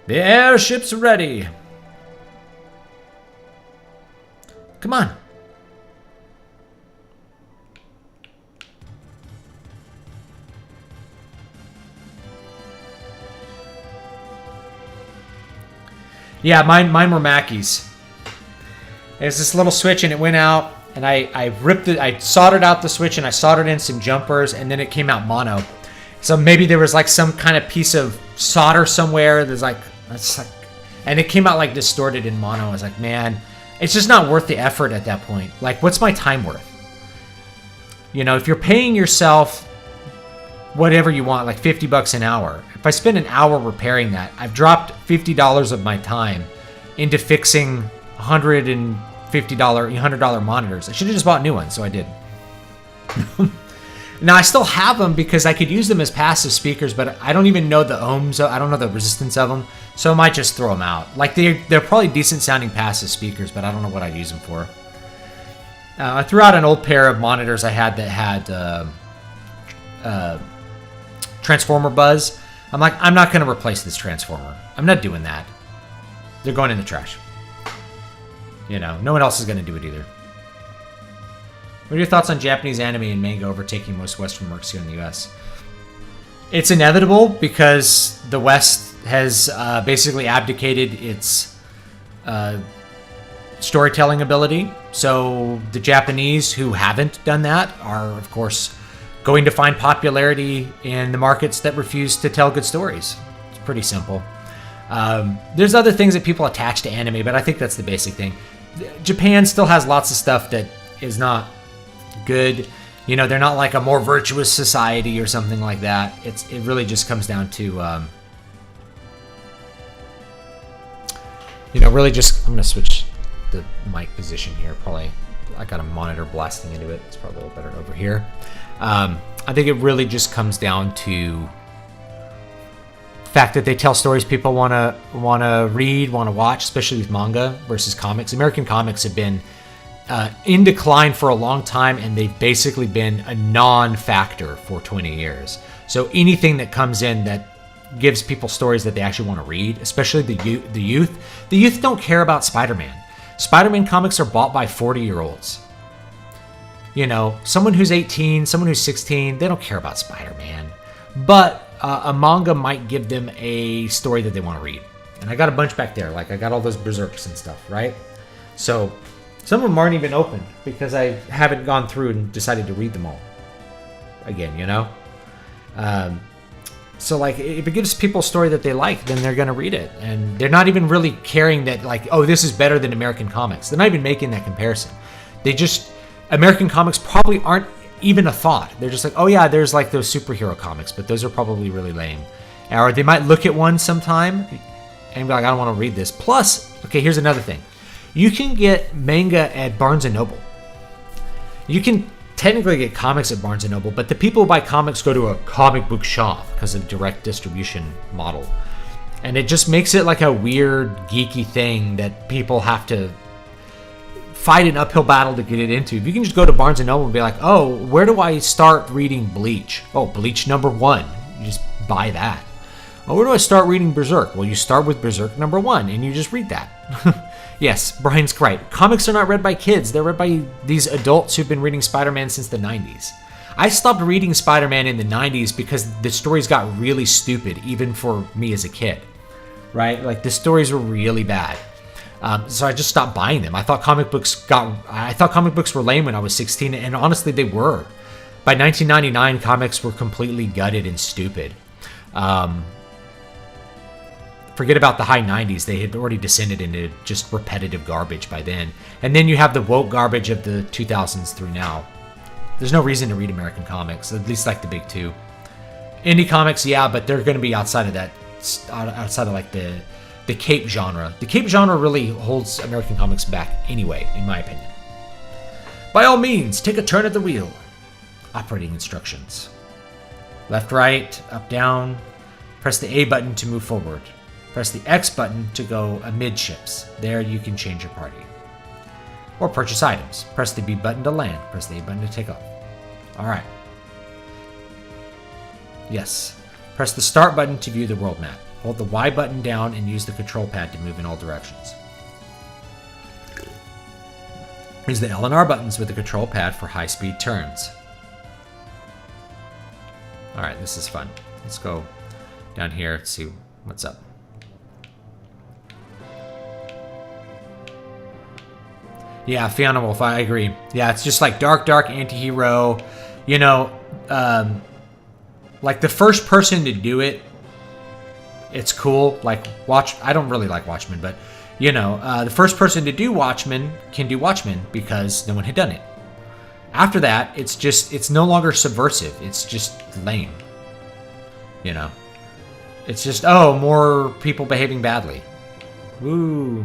Speaker 1: The airship's ready. Come on. Yeah, mine were Mackies. There's this little switch and it went out, and I ripped it. I soldered out the switch and I soldered in some jumpers, and then it came out mono. So maybe there was like some kind of piece of solder somewhere. And it came out like distorted in mono. I was like, man, it's just not worth the effort at that point. Like, what's my time worth? You know, if you're paying yourself whatever you want, like $50 an hour. If I spend an hour repairing that, I've dropped $50 of my time into fixing $100 monitors. I should have just bought new ones, so I did. Now I still have them because I could use them as passive speakers, but I don't even know the ohms. I don't know the resistance of them, so I might just throw them out. Like they're probably decent sounding passive speakers, but I don't know what I'd use them for. I threw out an old pair of monitors I had that had transformer buzz. I'm like, I'm not going to replace this transformer. I'm not doing that. They're going in the trash. You know, no one else is going to do it either. What are your thoughts on Japanese anime and manga overtaking most Western works here in the US? It's inevitable because the West has basically abdicated its storytelling ability. So the Japanese who haven't done that are, of course, going to find popularity in the markets that refuse to tell good stories. It's pretty simple. There's other things that people attach to anime, but I think that's the basic thing. Japan still has lots of stuff that is not good. You know, they're not like a more virtuous society or something like that. It really just comes down to, you know, really just, I'm going to switch the mic position here. Probably, I got a monitor blasting into it. It's probably a little better over here. I think it really just comes down to the fact that they tell stories people want to read, want to watch, especially with manga versus comics. American comics have been in decline for a long time, and they've basically been a non-factor for 20 years. So anything that comes in that gives people stories that they actually want to read, especially the youth don't care about Spider-Man. Spider-Man comics are bought by 40-year-olds. You know, someone who's 18, someone who's 16, they don't care about Spider-Man. But a manga might give them a story that they want to read. And I got a bunch back there. Like, I got all those Berserks and stuff, right? So some of them aren't even open because I haven't gone through and decided to read them all again, you know? So, like, if it gives people a story that they like, then they're going to read it. And they're not even really caring that, like, oh, this is better than American comics. They're not even making that comparison. American comics probably aren't even a thought. They're just like, oh yeah, there's like those superhero comics, but those are probably really lame. Or they might look at one sometime and be like, I don't want to read this. Plus, okay, here's another thing. You can get manga at Barnes & Noble. You can technically get comics at Barnes & Noble, but the people who buy comics go to a comic book shop because of the direct distribution model. And it just makes it like a weird, geeky thing that people have to fight an uphill battle to get it into. If you can just go to Barnes & Noble and be like, oh, where do I start reading Bleach? Oh, Bleach #1. You just buy that. Oh, where do I start reading Berserk? Well, you start with Berserk #1, and you just read that. Yes, Brian's right. Comics are not read by kids. They're read by these adults who've been reading Spider-Man since the 90s. I stopped reading Spider-Man in the 90s because the stories got really stupid, even for me as a kid. Right? Like, the stories were really bad. So I just stopped buying them. I thought comic books were lame when I was 16, and honestly, they were. By 1999, comics were completely gutted and stupid. Forget about the high 90s. They had already descended into just repetitive garbage by then. And then you have the woke garbage of the 2000s through now. There's no reason to read American comics, at least like the big two. Indie comics, yeah, but they're going to be outside of that, outside of like the cape genre. The cape genre really holds American comics back anyway, in my opinion. By all means, take a turn at the wheel. Operating instructions. Left, right, up, down. Press the A button to move forward. Press the X button to go amidships. There you can change your party. Or purchase items. Press the B button to land. Press the A button to take off. Alright. Yes. Press the start button to view the world map. Hold the Y button down and use the control pad to move in all directions. Use the L and R buttons with the control pad for high-speed turns. Alright, this is fun. Let's go down here and see what's up. Yeah, Fiona Wolf, I agree. Yeah, it's just like dark anti-hero. You know, like the first person to do it, it's cool. Like, I don't really like Watchmen, but, you know, the first person to do Watchmen can do Watchmen because no one had done it. After that, it's no longer subversive. It's just lame. You know? It's just, oh, more people behaving badly. Woo.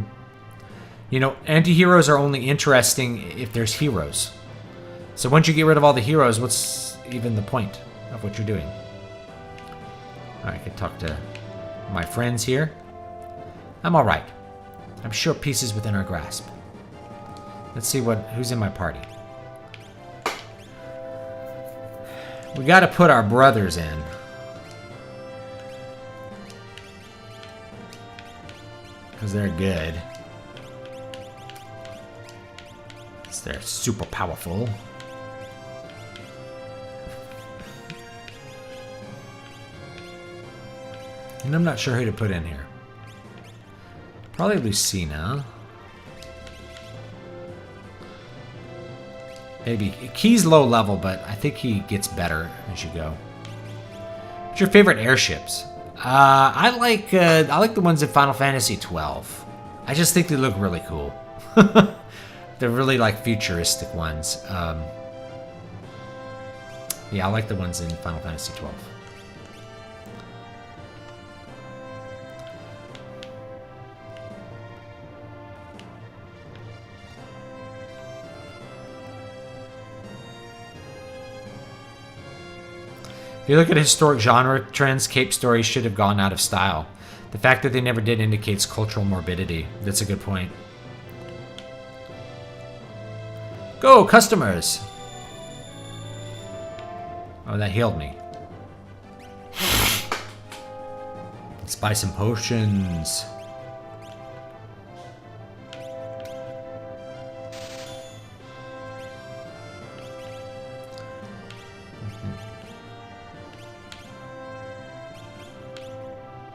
Speaker 1: You know, anti-heroes are only interesting if there's heroes. So once you get rid of all the heroes, what's even the point of what you're doing? Alright, I can talk to my friends here. I'm alright. I'm sure peace is within our grasp. Let's see who's in my party. We gotta put our brothers in. Because they're good. They're super powerful. And I'm not sure who to put in here. Probably Lucina. Maybe. Key's low level, but I think he gets better as you go. What's your favorite airships? I like the ones in Final Fantasy 12. I just think they look really cool. They're really like futuristic ones. Yeah, I like the ones in Final Fantasy 12. If you look at historic genre trends, cape stories should have gone out of style. The fact that they never did indicates cultural morbidity. That's a good point. Go, customers! Oh, that healed me. Let's buy some potions.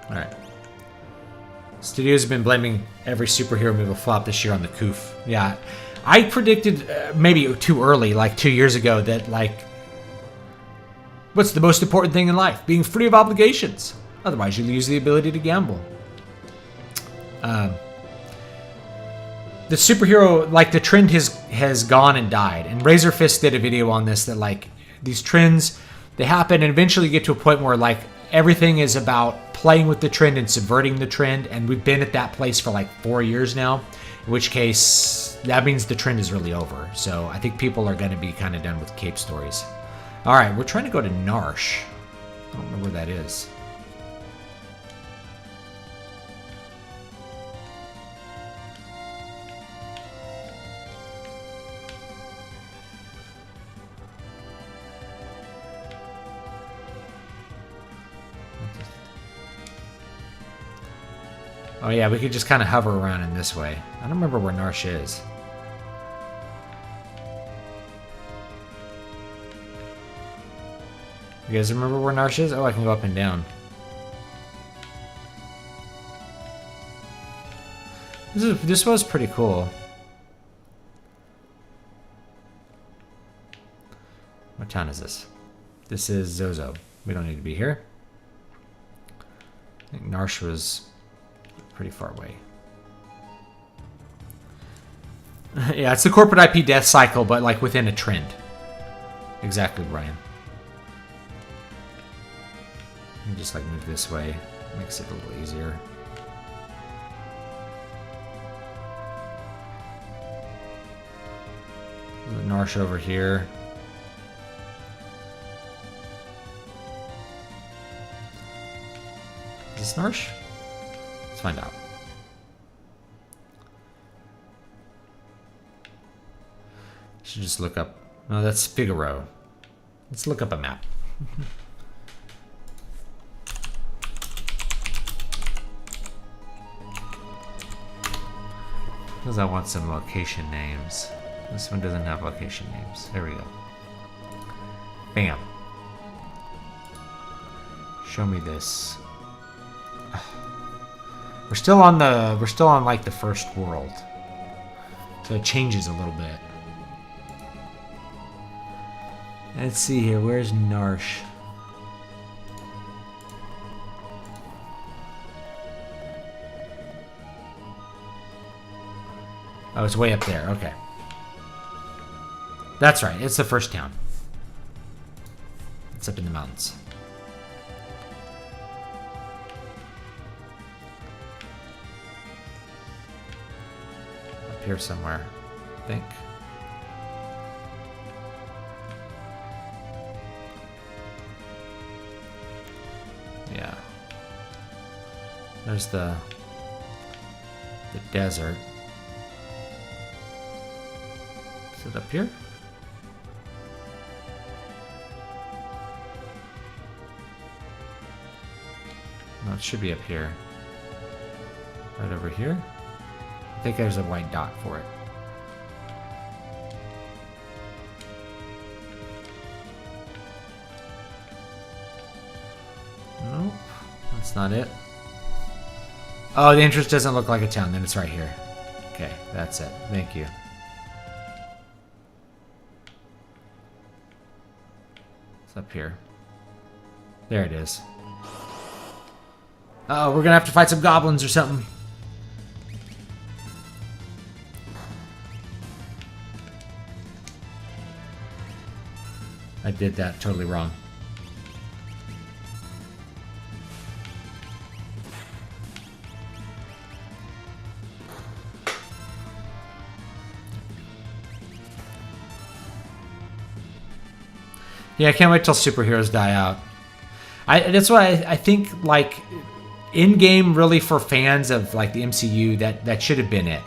Speaker 1: Alright. Studios have been blaming every superhero movie flop this year on the coof. Yeah. I predicted, maybe too early, like 2 years ago, that, like, what's the most important thing in life? Being free of obligations. Otherwise, you lose the ability to gamble. The superhero, like, the trend has gone and died. And Razorfist did a video on this, that, like, these trends, they happen, and eventually you get to a point where, like, everything is about playing with the trend and subverting the trend. And we've been at that place for, like, 4 years now. In which case, that means the trend is really over. So I think people are going to be kind of done with cape stories. Alright, we're trying to go to Narsh. I don't know where that is. Oh yeah, we could just kind of hover around in this way. I don't remember where Narsh is. You guys remember where Narsh is? Oh, I can go up and down. This was pretty cool. What town is this? This is Zozo. We don't need to be here. I think Narsh was pretty far away. Yeah, it's the corporate IP death cycle, but like within a trend. Exactly, Brian. Let me just like move this way. Makes it a little easier. Narsh over here. Is this Narsh? Let's find out. Should just look up. No, that's Figaro. Let's look up a map. Because I want some location names. This one doesn't have location names. There we go. Bam. Show me this. We're still on like the first world. So it changes a little bit. Let's see here, where's Narsh? Oh, it's way up there, okay. That's right, it's the first town. It's up in the mountains. Up here somewhere, I think. Yeah. There's the desert. Is it up here? No, it should be up here. Right over here? I think there's a white dot for it. Nope, that's not it. Oh, the entrance doesn't look like a town, then it's right here. Okay, that's it. Thank you. It's up here. There it is. Uh-oh, we're gonna have to fight some goblins or something. I did that totally wrong. Yeah, I can't wait till superheroes die out. That's why I think, like, in-game, really, for fans of, like, the MCU, that should have been it.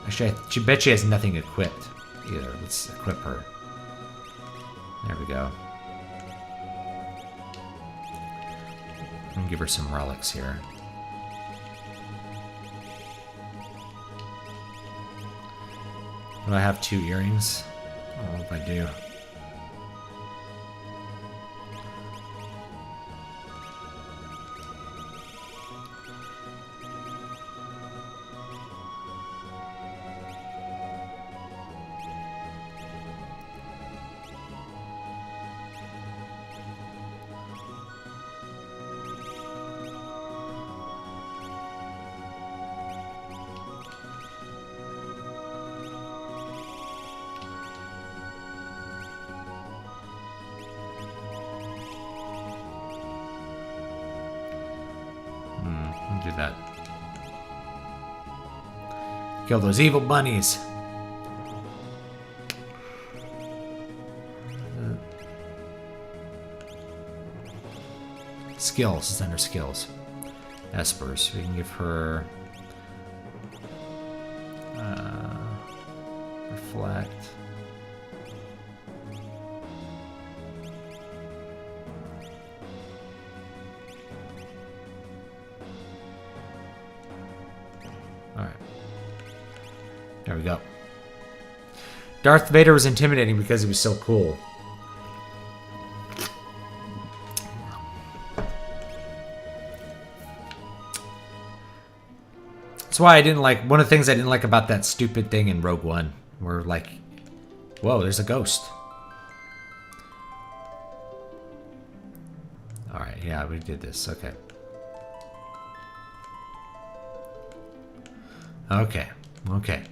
Speaker 1: Actually, I bet she has nothing equipped either. Let's equip her. There we go. I'm gonna give her some relics here. Do I have 2 earrings? I hope I do. Do that. Kill those evil bunnies. Skills. It's under skills. Espers. We can give her reflect. There we go. Darth Vader was intimidating because he was so cool. That's why I didn't like... One of the things I didn't like about that stupid thing in Rogue One. Where, like... Whoa, there's a ghost. Alright, yeah, we did this. Okay. Okay. Okay.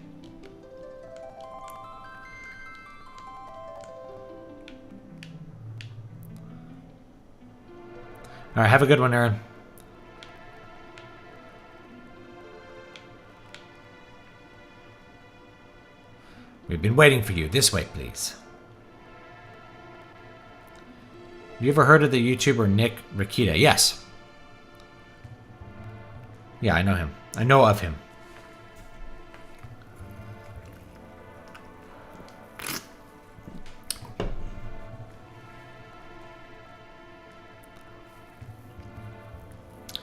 Speaker 1: Alright, have a good one, Aaron. We've been waiting for you. This way, please. Have you ever heard of the YouTuber Nick Rikita? Yes. Yeah, I know him. I know of him.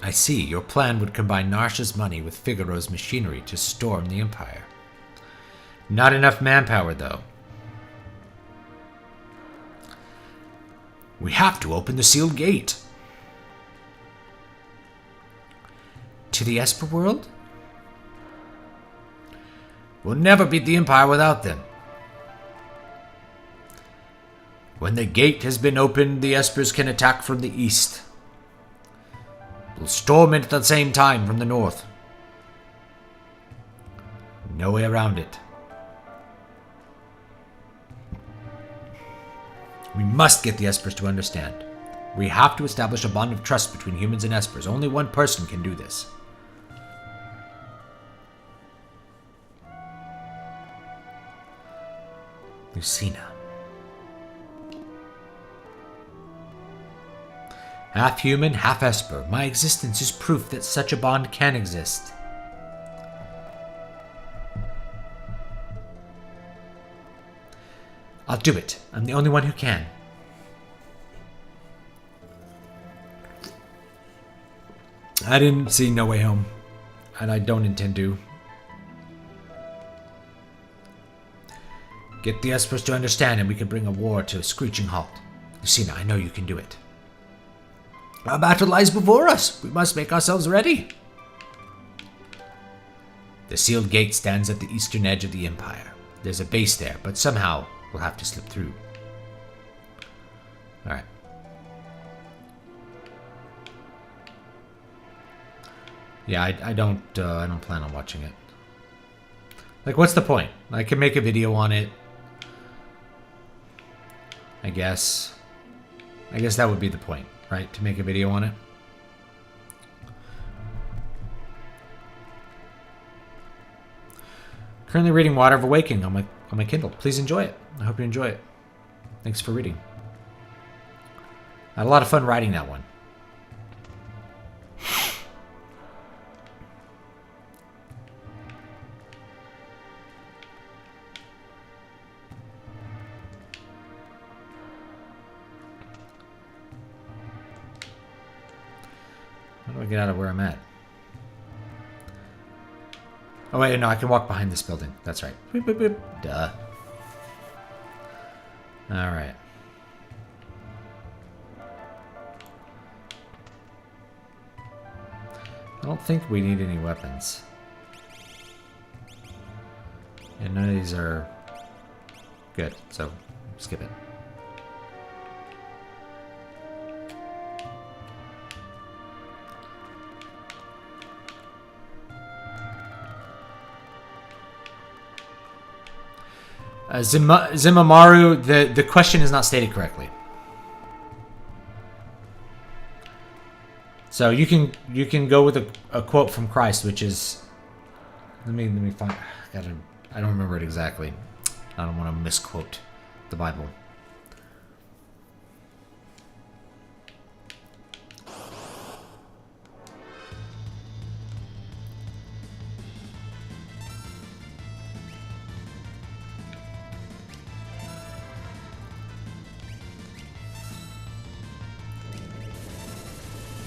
Speaker 1: I see. Your plan would combine Narsha's money with Figaro's machinery to storm the Empire. Not enough manpower, though. We have to open the sealed gate. To the Esper world? We'll never beat the Empire without them. When the gate has been opened, the Espers can attack from the east. We'll storm it at the same time from the north. No way around it. We must get the Espers to understand. We have to establish a bond of trust between humans and Espers. Only one person can do this. Lucina. Half human, half Esper. My existence is proof that such a bond can exist. I'll do it. I'm the only one who can. I didn't see No Way Home, and I don't intend to. Get the Espers to understand and we can bring a war to a screeching halt. Lucina, I know you can do it. Our battle lies before us. We must make ourselves ready. The sealed gate stands at the eastern edge of the Empire. There's a base there, but somehow we'll have to slip through. All right. Yeah, I don't plan on watching it. Like, what's the point? I can make a video on it. I guess that would be the point, right? To make a video on it. Currently reading Water of Awakening on my Kindle. Please enjoy it. I hope you enjoy it. Thanks for reading. I had a lot of fun writing that one. How do I get out of where I'm at? Oh wait, no, I can walk behind this building. That's right. Boop, boop, boop. Duh. Alright. I don't think we need any weapons. And none of these are good, so skip it. Zimamaru, the question is not stated correctly. So you can go with a quote from Christ, which is, let me find. I don't remember it exactly. I don't want to misquote the Bible.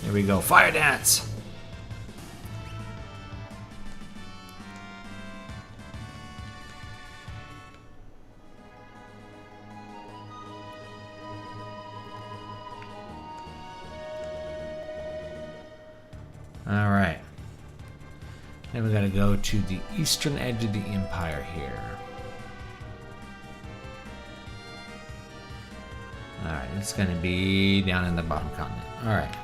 Speaker 1: Here we go. Fire dance! And we gotta go to the eastern edge of the empire here. Alright, it's gonna be down in the bottom continent. Alright.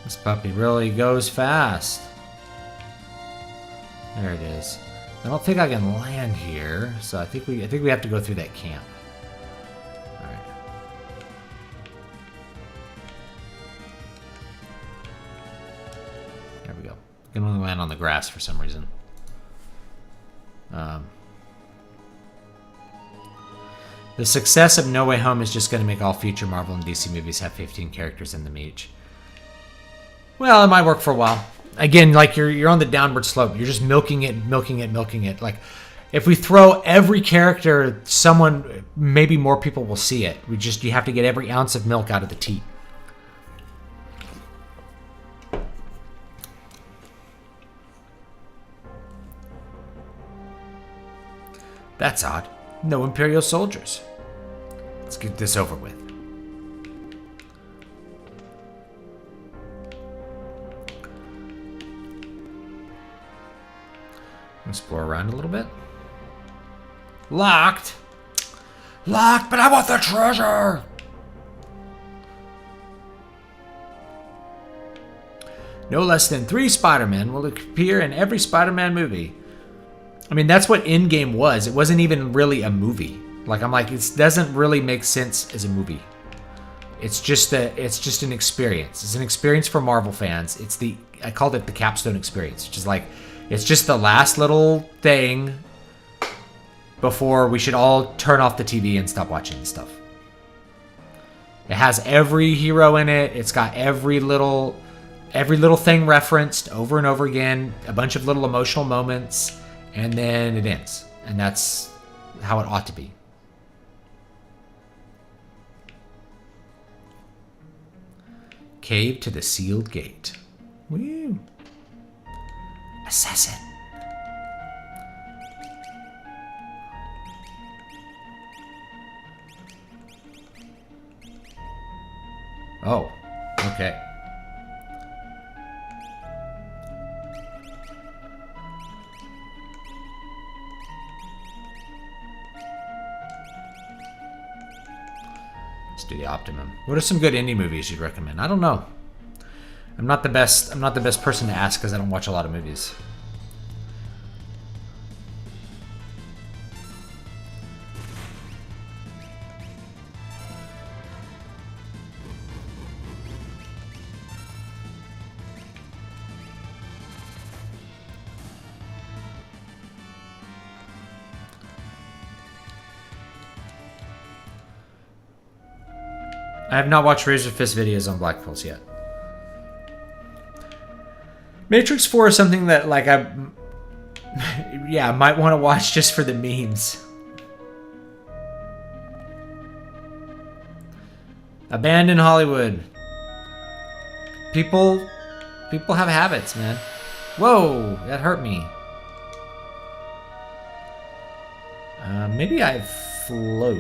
Speaker 1: This puppy really goes fast. There it is. I don't think I can land here, so I think we have to go through that camp. Alright. There we go. I can only land on the grass for some reason. The success of No Way Home is just going to make all future Marvel and DC movies have 15 characters in them each. Well, it might work for a while. Again, like you're on the downward slope. You're just milking it. Like, if we throw every character, maybe more people will see it. You have to get every ounce of milk out of the teat. That's odd. No Imperial soldiers. Let's get this over with. Explore around a little bit. Locked! Locked, but I want the treasure! No less than 3 Spider-Men will appear in every Spider-Man movie. I mean, that's what Endgame was. It wasn't even really a movie. Like, I'm like, it doesn't really make sense as a movie. It's just an experience. It's an experience for Marvel fans. I called it the capstone experience, which is like, it's just the last little thing before we should all turn off the TV and stop watching stuff. It has every hero in it. It's got every little thing referenced over and over again, a bunch of little emotional moments, and then it ends. And that's how it ought to be. Cave to the sealed gate. Woo. Assassin. Oh, okay. Let's do the Optimum. What are some good indie movies you'd recommend? I don't know. I'm not the best person to ask because I don't watch a lot of movies. I have not watched Razor Fist videos on Black Pills yet. Matrix 4 is something that, like, I might want to watch just for the memes. Abandoned Hollywood. People have habits, man. Whoa, that hurt me. Maybe I float.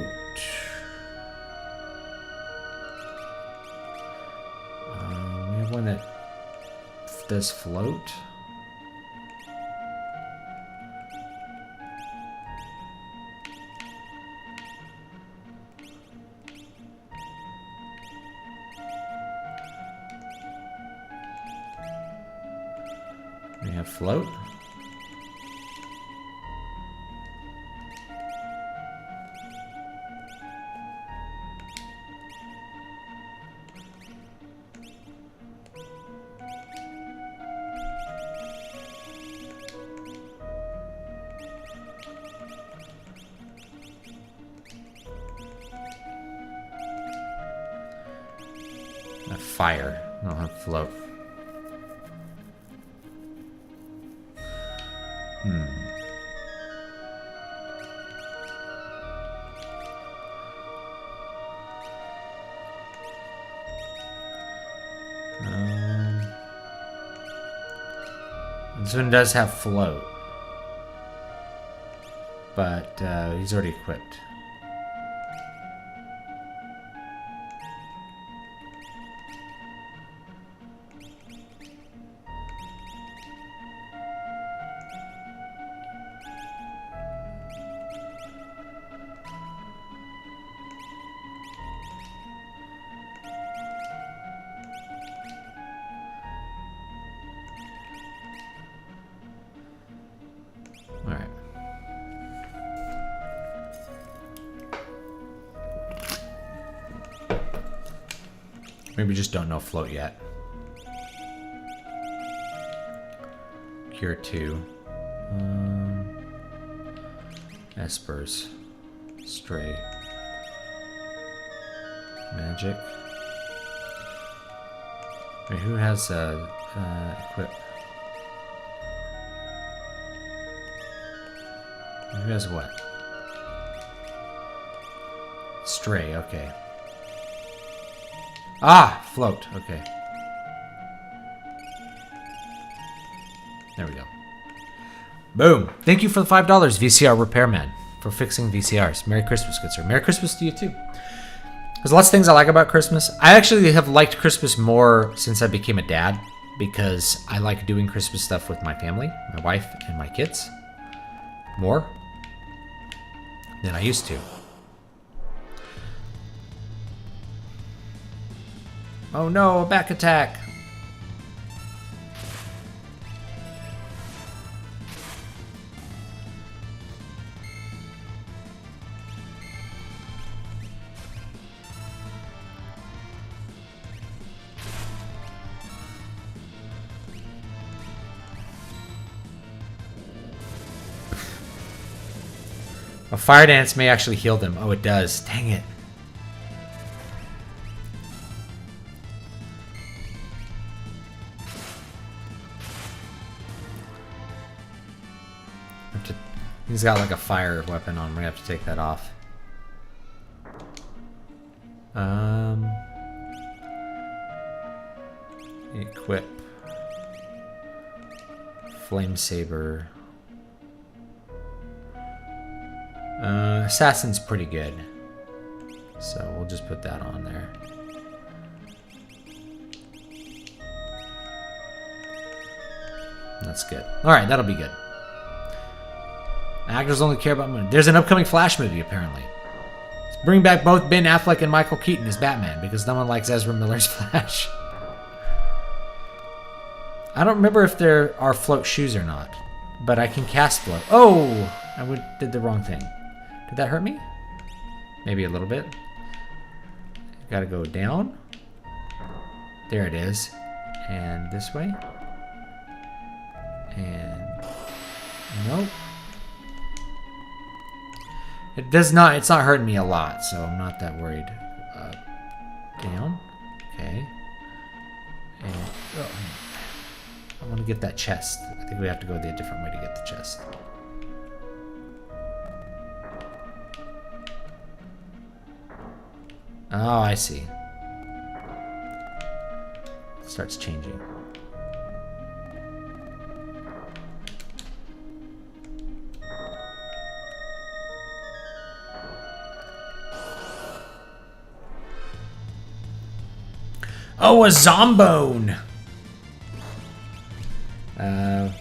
Speaker 1: We have one that does float. We have float. Fire. I don't have float. This one does have float, but he's already equipped. Maybe we just don't know float yet. Cure 2. Espers. Stray. Magic. Wait, who has equip? Who has what? Stray, okay. Ah! Float, okay. There we go. Boom! Thank you for the $5, VCR Repairman, for fixing VCRs. Merry Christmas, good sir. Merry Christmas to you, too. There's lots of things I like about Christmas. I actually have liked Christmas more since I became a dad, because I like doing Christmas stuff with my family, my wife, and my kids. More than I used to. Oh no, a back attack! A fire dance may actually heal them. Oh, it does. Dang it. He's got like a fire weapon on. We have to take that off. Equip. Flame saber. Assassin's pretty good. So we'll just put that on there. That's good. Alright, that'll be good. Actors only care about money. There's an upcoming Flash movie, apparently. Let's bring back both Ben Affleck and Michael Keaton as Batman, because no one likes Ezra Miller's Flash. I don't remember if there are float shoes or not, but I can cast float. Oh! I did the wrong thing. Did that hurt me? Maybe a little bit. Gotta go down. There it is. And this way. And... nope. It does not, it's not hurting me a lot, so I'm not that worried. Down. Okay. And, oh, I want to get that chest. I think we have to go the different way to get the chest. Oh, I see. It starts changing. Oh, a zombone! Let's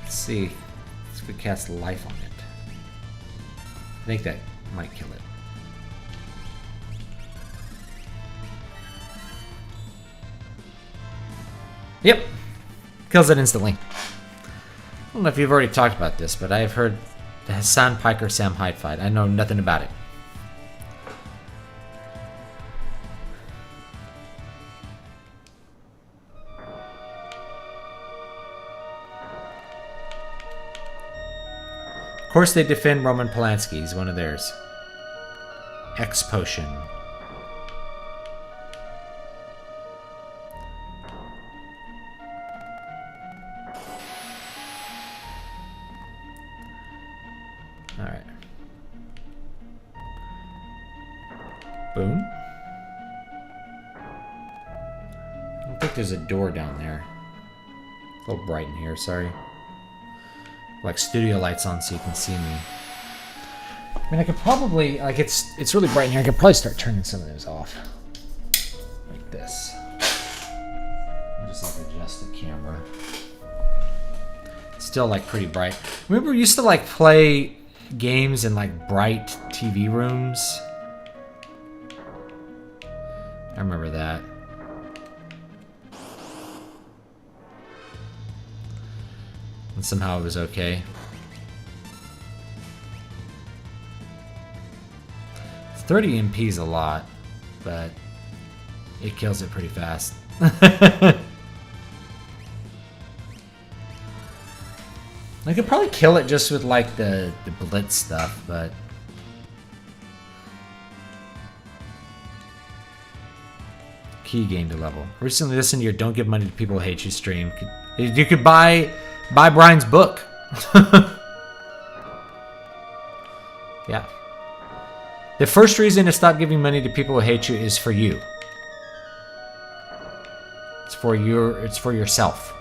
Speaker 1: see. Let's go cast life on it. I think that might kill it. Yep. Kills it instantly. I don't know if you've already talked about this, but I have heard the Hassan Piker Sam Hyde fight. I know nothing about it. Of course they defend Roman Polanski. He's one of theirs. X potion. Alright. Boom. I don't think there's a door down there. It's a little bright in here, sorry. Like studio lights on so you can see me. I mean, I could probably, like, it's really bright in here. I could probably start turning some of those off. Like this. And just like adjust the camera. It's still like pretty bright. Remember we used to like play games in like bright TV rooms? I remember that. And somehow it was okay. 30 MP is a lot, but It kills it pretty fast. I could probably kill it just with like the blitz stuff, but key gained a level. Recently listened to your "Don't Give Money to People Who Hate You" stream. You could buy Brian's book. Yeah. The first reason to stop giving money to people who hate you is for you. It's for yourself.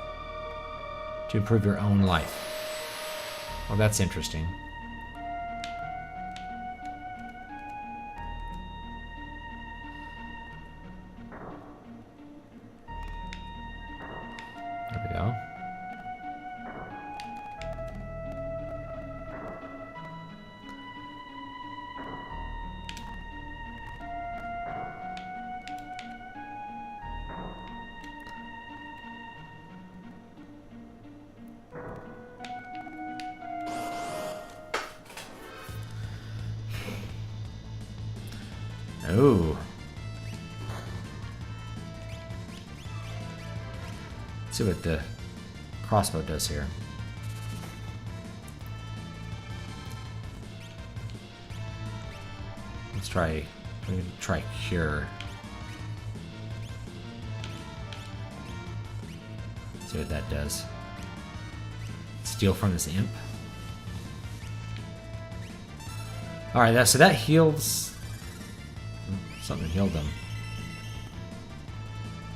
Speaker 1: To improve your own life. Well, that's interesting. There we go. Oh. Let's see what the crossbow does here. Let's try cure. See what that does. Steal from this imp. Alright, so that heals. Something healed them.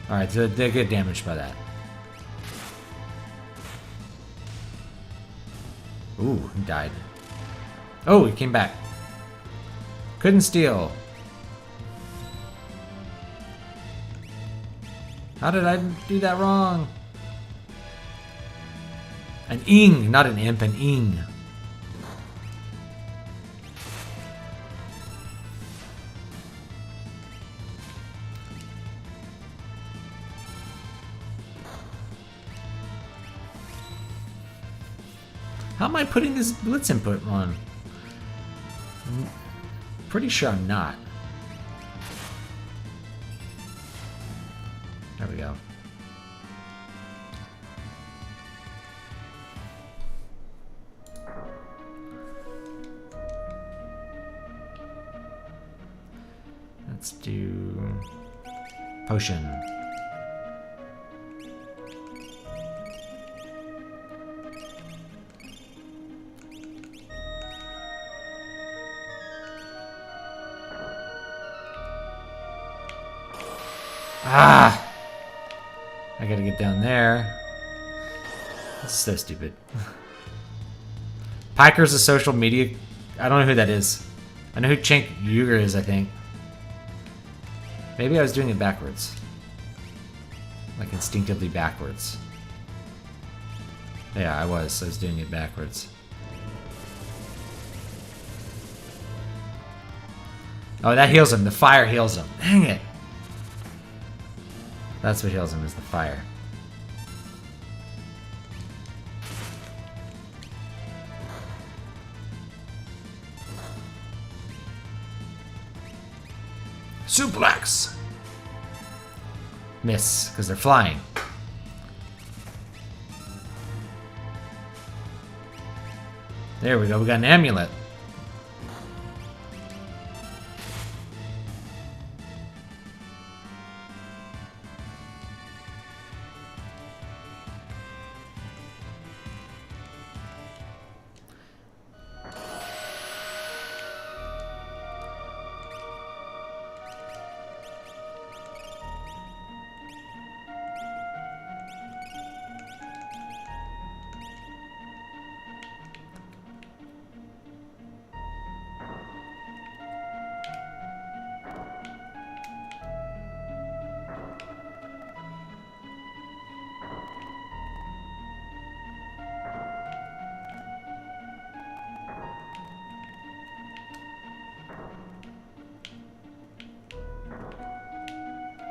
Speaker 1: Alright, so they get damaged by that. Ooh, he died. Oh, he came back. Couldn't steal. How did I do that wrong? An ing, not an imp, an ing. How am I putting this blitz input on? I'm pretty sure I'm not. There we go. Let's do potion. Ah! I gotta get down there. That's so stupid. Piker's a social media. I don't know who that is. I know who Cenk Uygur is, I think. Maybe I was doing it backwards. Like instinctively backwards. Yeah, I was doing it backwards. Oh, that heals him. The fire heals him. Dang it. That's what heals him, is the fire. Suplex! Miss, because they're flying. There we go, we got an amulet.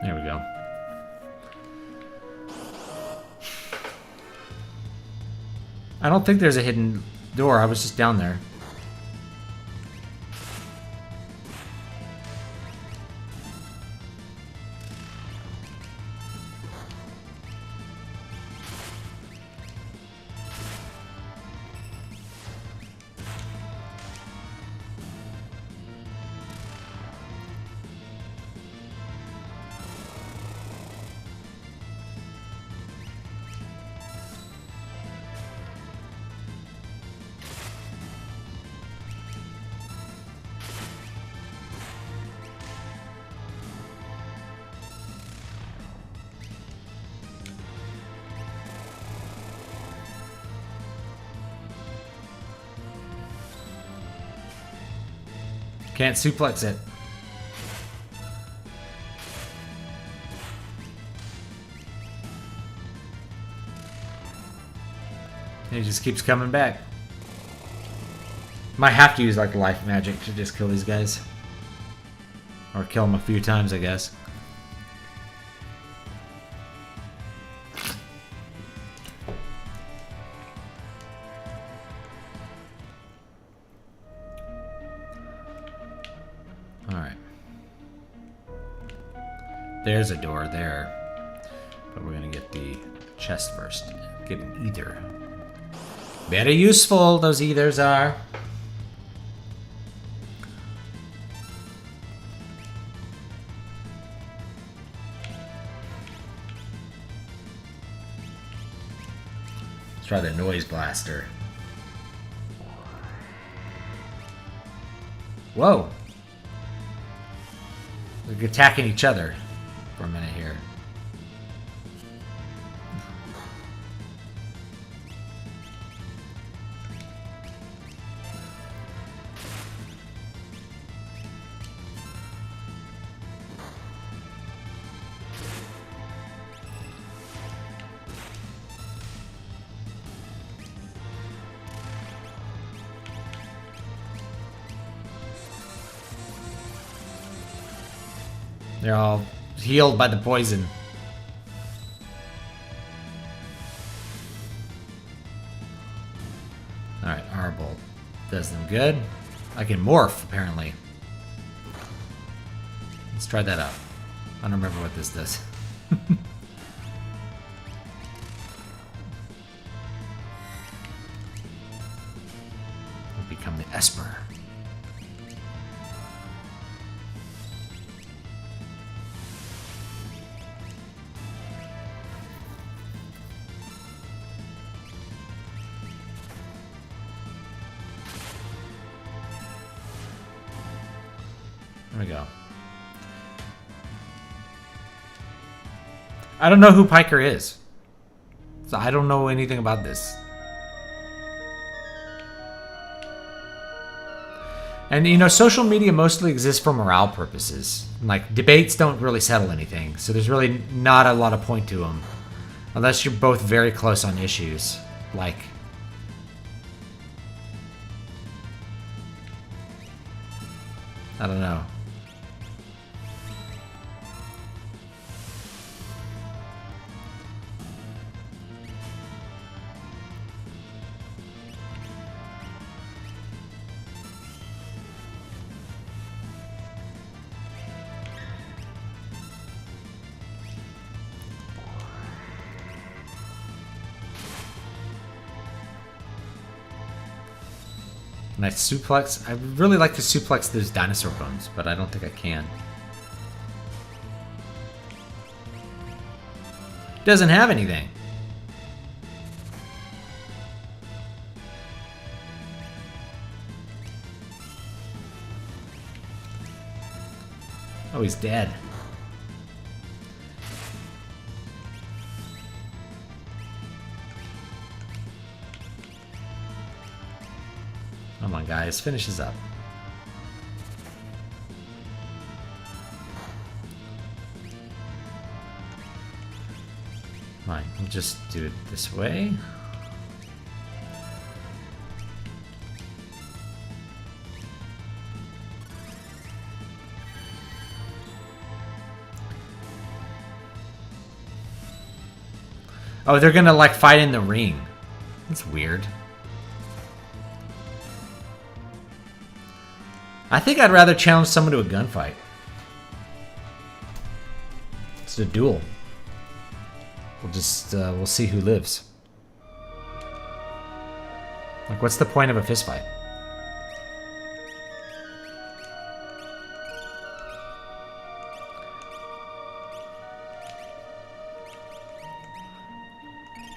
Speaker 1: There we go. I don't think there's a hidden door. I was just down there. Can't suplex it. He just keeps coming back. Might have to use like life magic to just kill these guys. Or kill them a few times, I guess. Alright. There's a door there. But we're gonna get the chest first. Get an ether. Very useful, those ethers are. Let's try the noise blaster. Whoa! They're attacking each other for a minute here. They're all healed by the poison. Alright, Arbolt does them good. I can morph, apparently. Let's try that out. I don't remember what this does. We'll become the Esper. There we go. I don't know who Piker is. So I don't know anything about this. And, you know, social media mostly exists for morale purposes. Like, debates don't really settle anything. So there's really not a lot of point to them. Unless you're both very close on issues. Like... I don't know. Nice suplex. I would really like to suplex those dinosaur bones, but I don't think I can. Doesn't have anything. Oh, he's dead. Come on, guys. Finish this up. Fine. We'll just do it this way. Oh, they're gonna, like, fight in the ring. That's weird. I think I'd rather challenge someone to a gunfight. It's a duel. We'll just, we'll see who lives. Like, what's the point of a fistfight?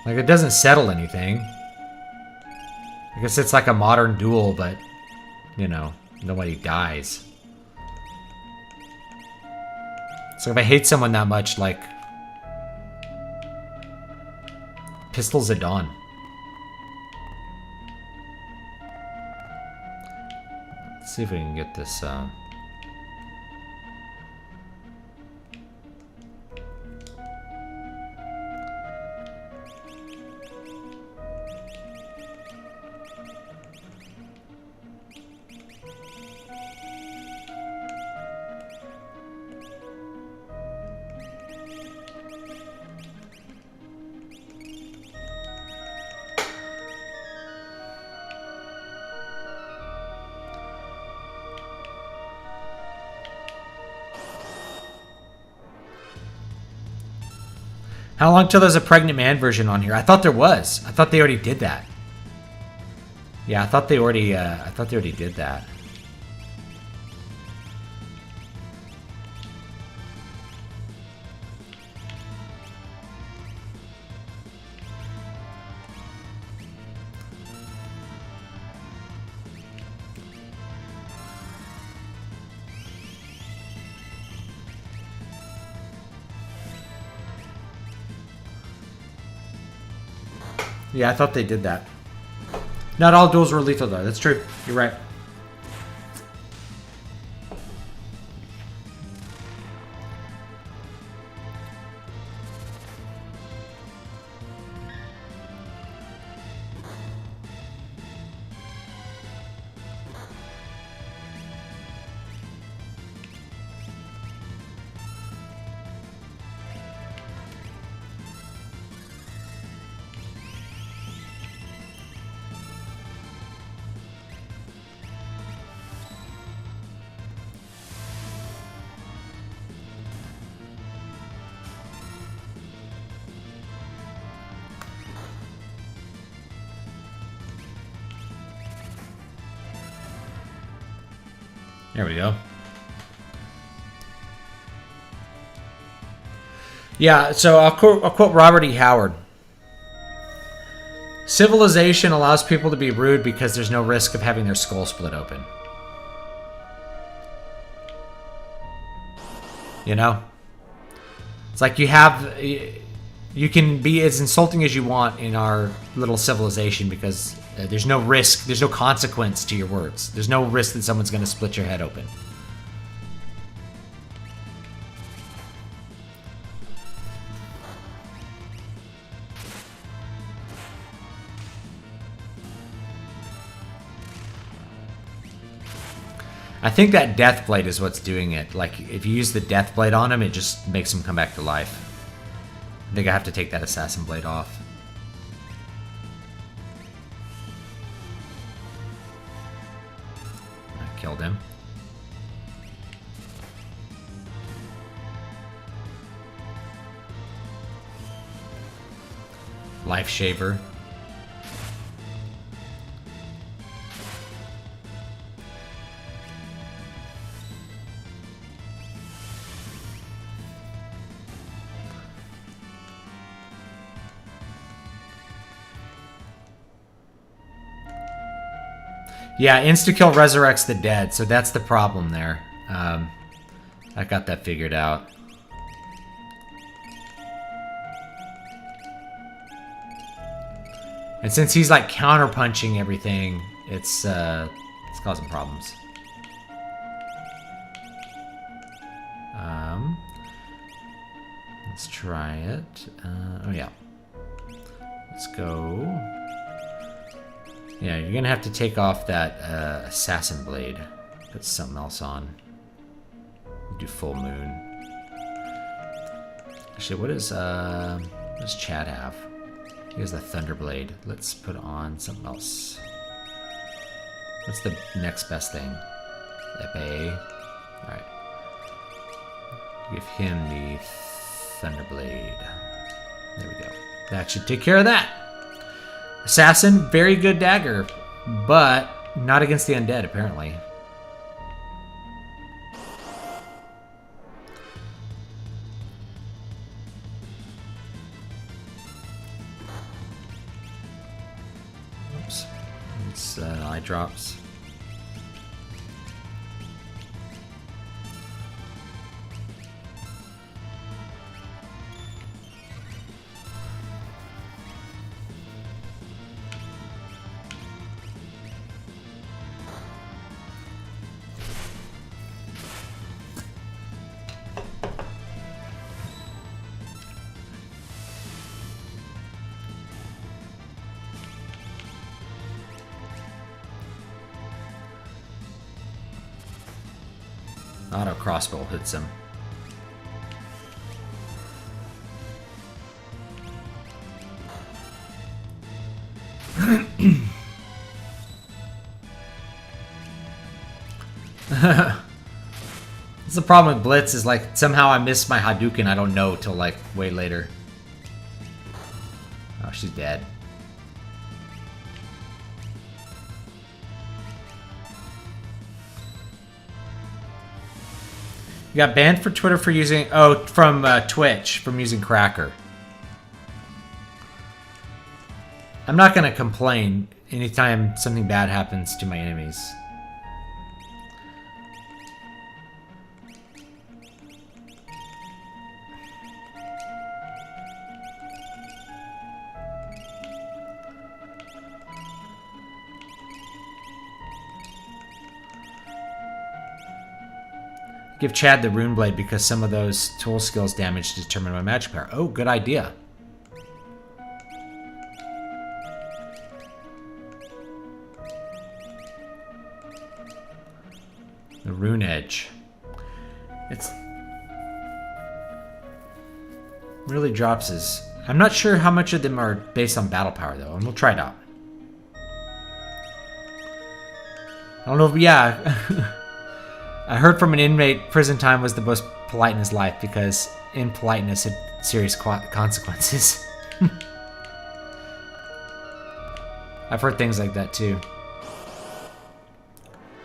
Speaker 1: Like, it doesn't settle anything. I guess it's like a modern duel, but, you know, nobody dies. So if I hate someone that much, like... Pistols at Dawn. Let's see if we can get this. How long till there's a pregnant man version on here? I thought there was. I thought they already did that. Yeah, I thought they already did that. Yeah, I thought they did that. Not all duels were lethal, though. That's true. You're right. There we go. Yeah, so I'll quote Robert E. Howard. Civilization allows people to be rude because there's no risk of having their skull split open. You know? It's like you can be as insulting as you want in our little civilization because there's no risk, there's no consequence to your words. There's no risk that someone's going to split your head open. I think that death blade is what's doing it. Like, if you use the death blade on him, it just makes him come back to life. I think I have to take that assassin blade off. I killed him. Life shaver. Yeah, insta-kill resurrects the dead, so that's the problem there. I got that figured out. And since he's like counter-punching everything, it's causing problems. Let's try it. Oh yeah. Let's go. Yeah, you're gonna have to take off that assassin blade. Put something else on. Do full moon. Actually, what does Chad have? He has the thunder blade. Let's put on something else. What's the next best thing? Epee. All right. Give him the thunder blade. There we go. That should take care of that. Assassin, very good dagger, but not against the undead, apparently. Oops. It's eye drops. Auto crossbow hits him. That's the problem with Blitz, is like somehow I missed my Hadouken. I don't know till like way later. Oh, she's dead. You got banned for Twitter for using... Oh, from Twitch, from using Cracker. I'm not going to complain anytime something bad happens to my enemies. Give Chad the Rune Blade because some of those tool skills damage determine my magic power. Oh, good idea. The Rune Edge. It's... really drops his... I'm not sure how much of them are based on battle power, though, and we'll try it out. I don't know if... Yeah. I heard from an inmate prison time was the most polite in his life because impoliteness had serious consequences. I've heard things like that too.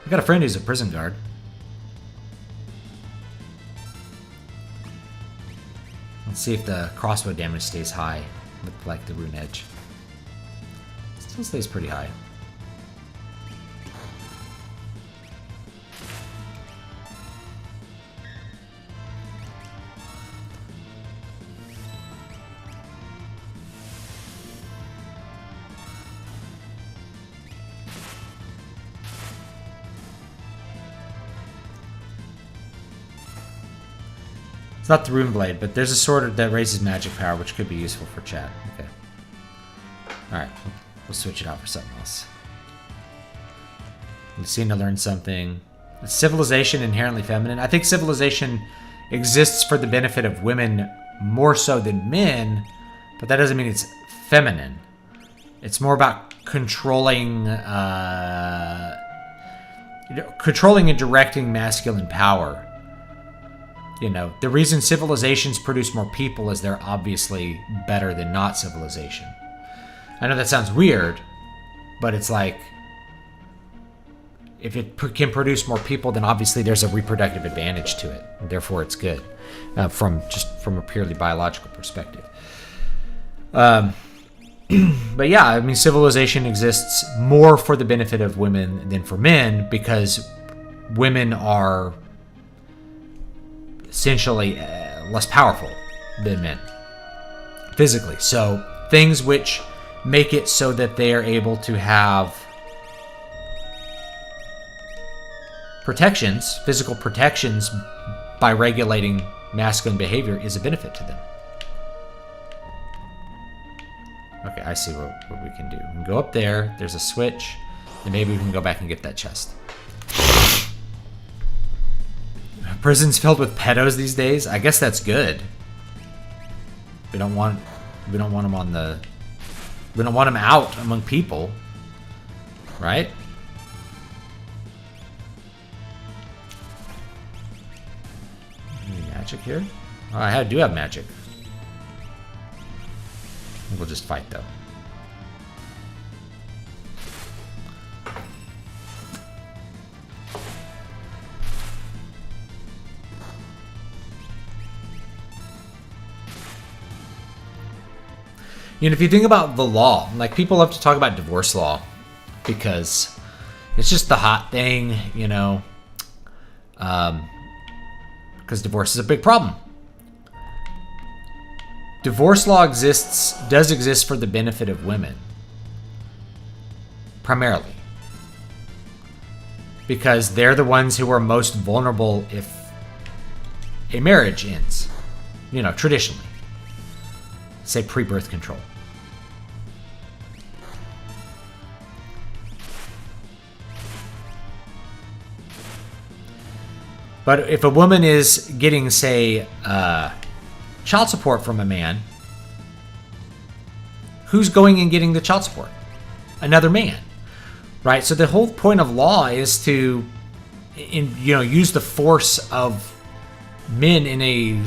Speaker 1: I got a friend who's a prison guard. Let's see if the crossbow damage stays high with like the Rune Edge. Still stays pretty high. Not the Rune Blade, but there's a sword that raises magic power, which could be useful for chat. Okay. Alright, we'll switch it out for something else. Lucina learned something. Is civilization inherently feminine? I think civilization exists for the benefit of women more so than men, but that doesn't mean it's feminine. It's more about controlling and directing masculine power. You know, the reason civilizations produce more people is they're obviously better than not civilization. I know that sounds weird, but it's like, if it can produce more people, then obviously there's a reproductive advantage to it. And therefore, it's good from a purely biological perspective. But yeah, I mean, civilization exists more for the benefit of women than for men because women are essentially less powerful than men physically. So things which make it so that they are able to have protections, physical protections by regulating masculine behavior is a benefit to them. Okay, I see what we can do. We can go up there, there's a switch, and maybe we can go back and get that chest. Prisons filled with pedos these days. I guess that's good. We don't want them on the. We don't want them out among people, right? Any magic here? Oh, I do have magic. We'll just fight though. You know, if you think about the law, like people love to talk about divorce law because it's just the hot thing, you know, because divorce is a big problem. Divorce law does exist for the benefit of women, primarily, because they're the ones who are most vulnerable if a marriage ends, you know, traditionally. Say pre-birth control. But if a woman is getting, say, child support from a man, who's going and getting the child support? Another man, right? So the whole point of law is to, use the force of men in a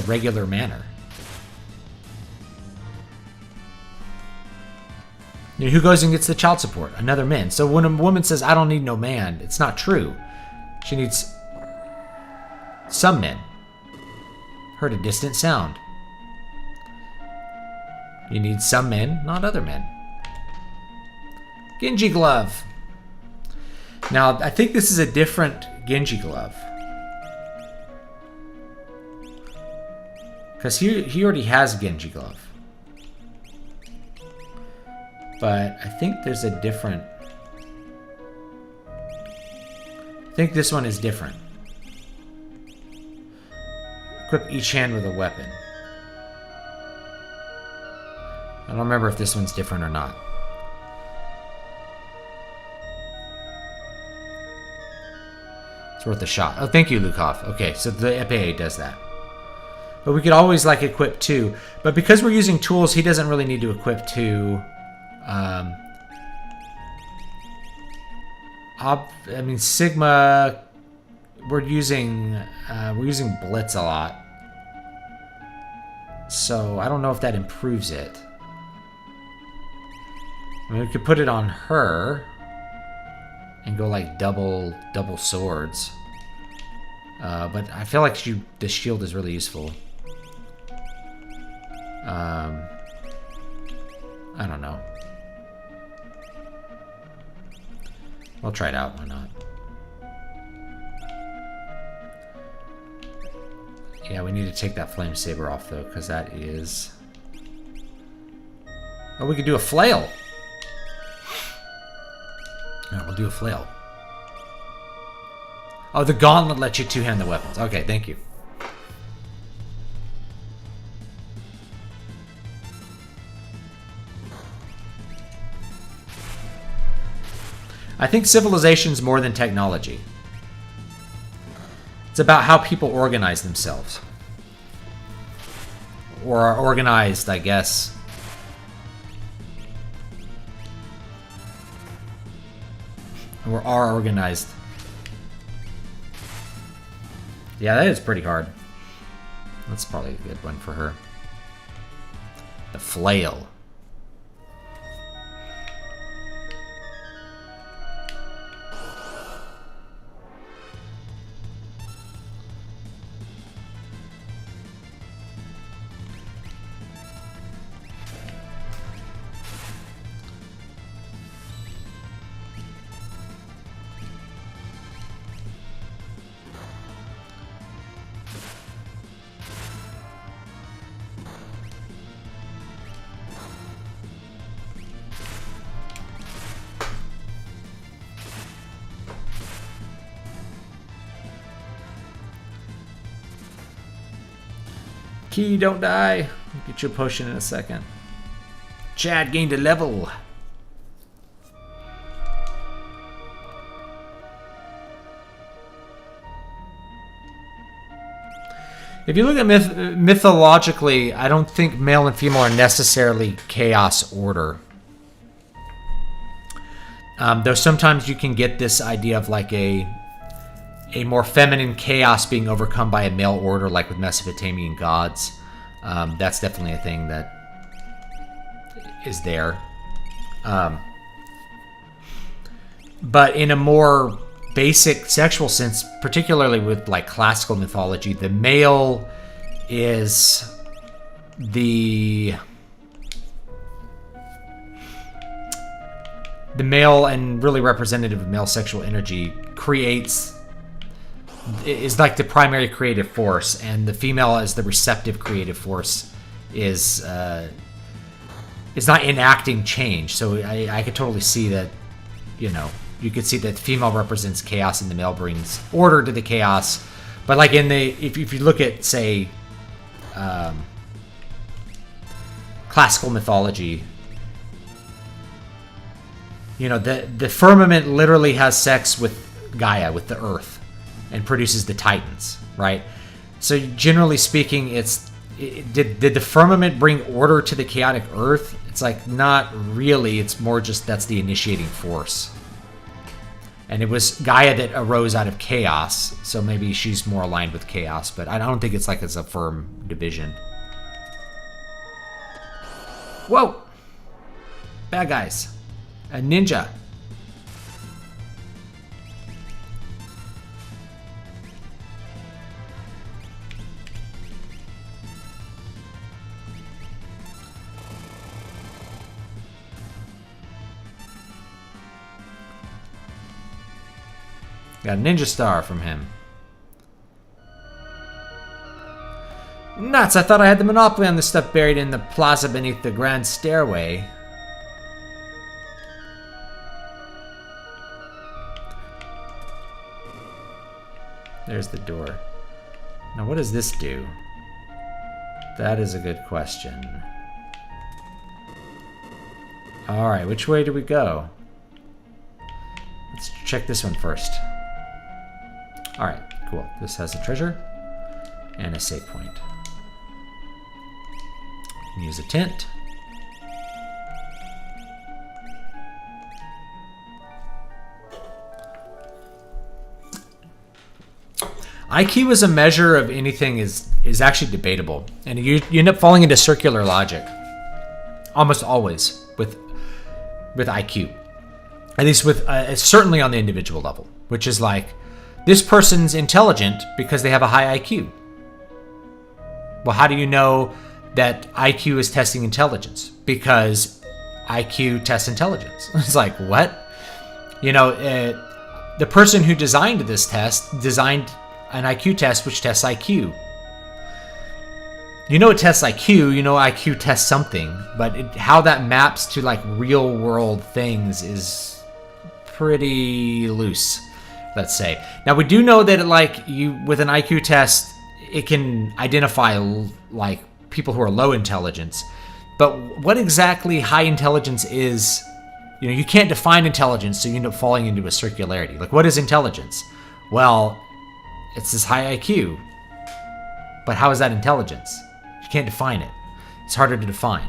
Speaker 1: regular manner. Who goes and gets the child support? Another man. So when a woman says, I don't need no man, it's not true. She needs some men. Heard a distant sound. You need some men, not other men. Genji glove. Now, I think this is a different Genji glove. Because he already has a Genji glove. But I think there's a different... I think this one is different. Equip each hand with a weapon. I don't remember if this one's different or not. It's worth a shot. Oh, thank you, Lukov. Okay, so the FAA does that. But we could always, equip two. But because we're using tools, he doesn't really need to equip two. Sigma, we're using Blitz a lot. So I don't know if that improves it. I mean, we could put it on her and go double swords. But I feel like the shield is really useful. I don't know. We'll try it out, why not? Yeah, we need to take that flame saber off though, because that is... Oh, we could do a flail! Alright, we'll do a flail. Oh, the gauntlet lets you two-hand the weapons. Okay, thank you. I think civilization's more than technology. It's about how people organize themselves. Or are organized, I guess. Or are organized. Yeah, that is pretty hard. That's probably a good one for her. The flail. Key, don't die. I'll get you a potion in a second. Chad gained a level. If you look at mythologically, I don't think male and female are necessarily chaos order. Though sometimes you can get this idea of a more feminine chaos being overcome by a male order, like with Mesopotamian gods. That's definitely a thing that is there. But in a more basic sexual sense, particularly with classical mythology, the male is the male and really representative of male sexual energy is the primary creative force, and the female as the receptive creative force is not enacting change. So I could totally see that, you could see that the female represents chaos and the male brings order to the chaos. But if you look at, say, classical mythology, the firmament literally has sex with Gaia, with the earth. and produces the titans, right? So generally speaking, did the firmament bring order to the chaotic earth? It's like, not really. It's more just that's the initiating force. And it was Gaia that arose out of chaos, so maybe she's more aligned with chaos, but I don't think it's like it's a firm division. Whoa! Bad guys. A ninja. Got a ninja star from him. Nuts! I thought I had the monopoly on this stuff buried in the plaza beneath the grand stairway. There's the door. Now what does this do? That is a good question. Alright, which way do we go? Let's check this one first. Alright, cool. This has a treasure and a save point. Use a tent. IQ as a measure of anything is actually debatable, and you end up falling into circular logic almost always with IQ, at least with certainly on the individual level, which is like, this person's intelligent because they have a high IQ. Well, how do you know that IQ is testing intelligence? Because IQ tests intelligence. It's like, what? You know, the person who designed this test designed an IQ test which tests IQ. You know it tests IQ, you know IQ tests something, but how that maps to like real world things is pretty loose, let's say. Now we do know that with an IQ test, it can identify like people who are low intelligence, but what exactly high intelligence is, you know, you can't define intelligence, so you end up falling into a circularity. Like, what is intelligence? Well, it's this high IQ, but how is that intelligence? You can't define it. It's harder to define.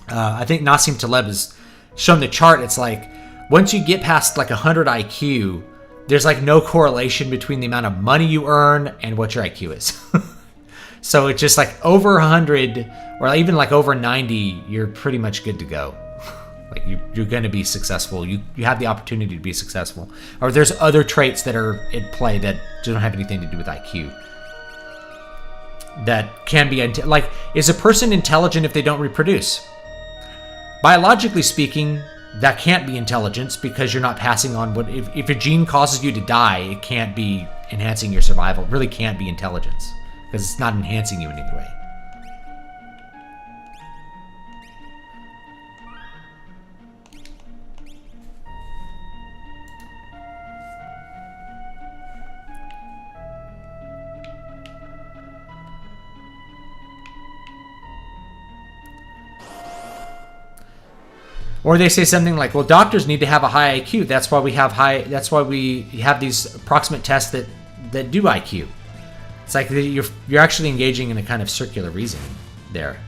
Speaker 1: I think Nassim Taleb has shown the chart. It's like, once you get past like 100 IQ, there's like no correlation between the amount of money you earn and what your IQ is. So it's just like over 100 or even like over 90, you're pretty much good to go. Like you're going to be successful. You have the opportunity to be successful. Or there's other traits that are at play that don't have anything to do with IQ. That can be, like, is a person intelligent if they don't reproduce? Biologically speaking, that can't be intelligence because you're not passing on what, if a gene causes you to die, it can't be enhancing your survival. It really can't be intelligence because it's not enhancing you in any way. Or they say something like, well, doctors need to have a high IQ. That's why we have these approximate tests that do IQ. It's like you're actually engaging in a kind of circular reasoning there.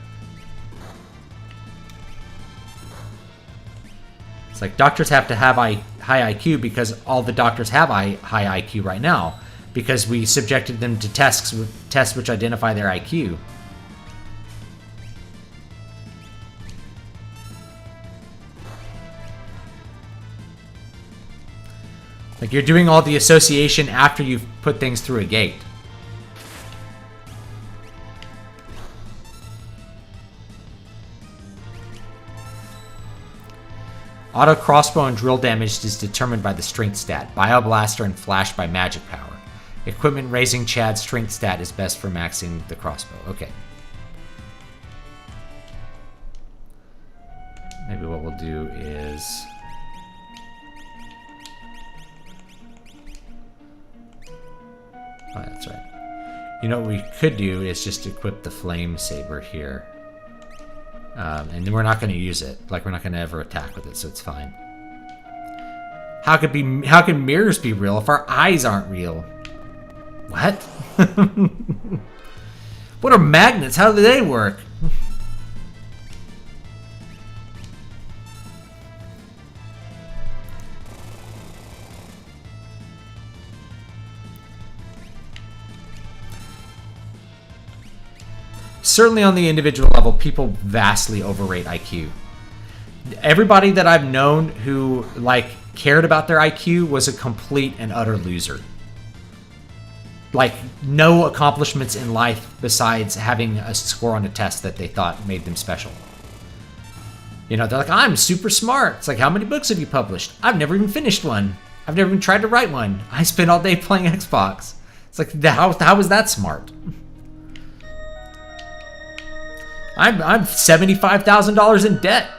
Speaker 1: It's like doctors have to have high IQ because all the doctors have high IQ right now because we subjected them to tests which identify their IQ. Like you're doing all the association after you've put things through a gate. Auto crossbow and drill damage is determined by the strength stat. Bioblaster and flash by magic power. Equipment raising Chad's strength stat is best for maxing the crossbow. Okay. Maybe what we'll do is... Oh, that's right. You know what we could do is just equip the flame saber here. And then we're not going to use it. Like, we're not going to ever attack with it, so it's fine. How can mirrors be real if our eyes aren't real? What? What are magnets? How do they work? Certainly on the individual level, people vastly overrate IQ. Everybody that I've known who cared about their IQ was a complete and utter loser. Like, no accomplishments in life besides having a score on a test that they thought made them special. You know, they're like, I'm super smart. It's like, how many books have you published? I've never even finished one. I've never even tried to write one. I spend all day playing Xbox. It's like, how is that smart? I'm $75,000 in debt.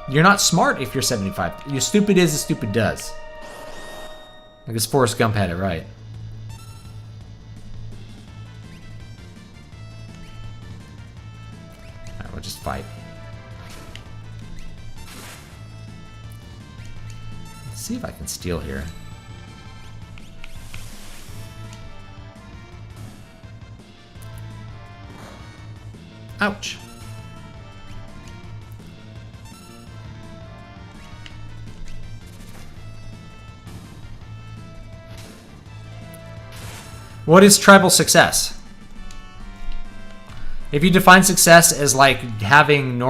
Speaker 1: You're not smart if you're 75. You're stupid as stupid does. I guess Forrest Gump had it right. Alright, we'll just fight. Let's see if I can steal here. Ouch. What is tribal success? If you define success as like having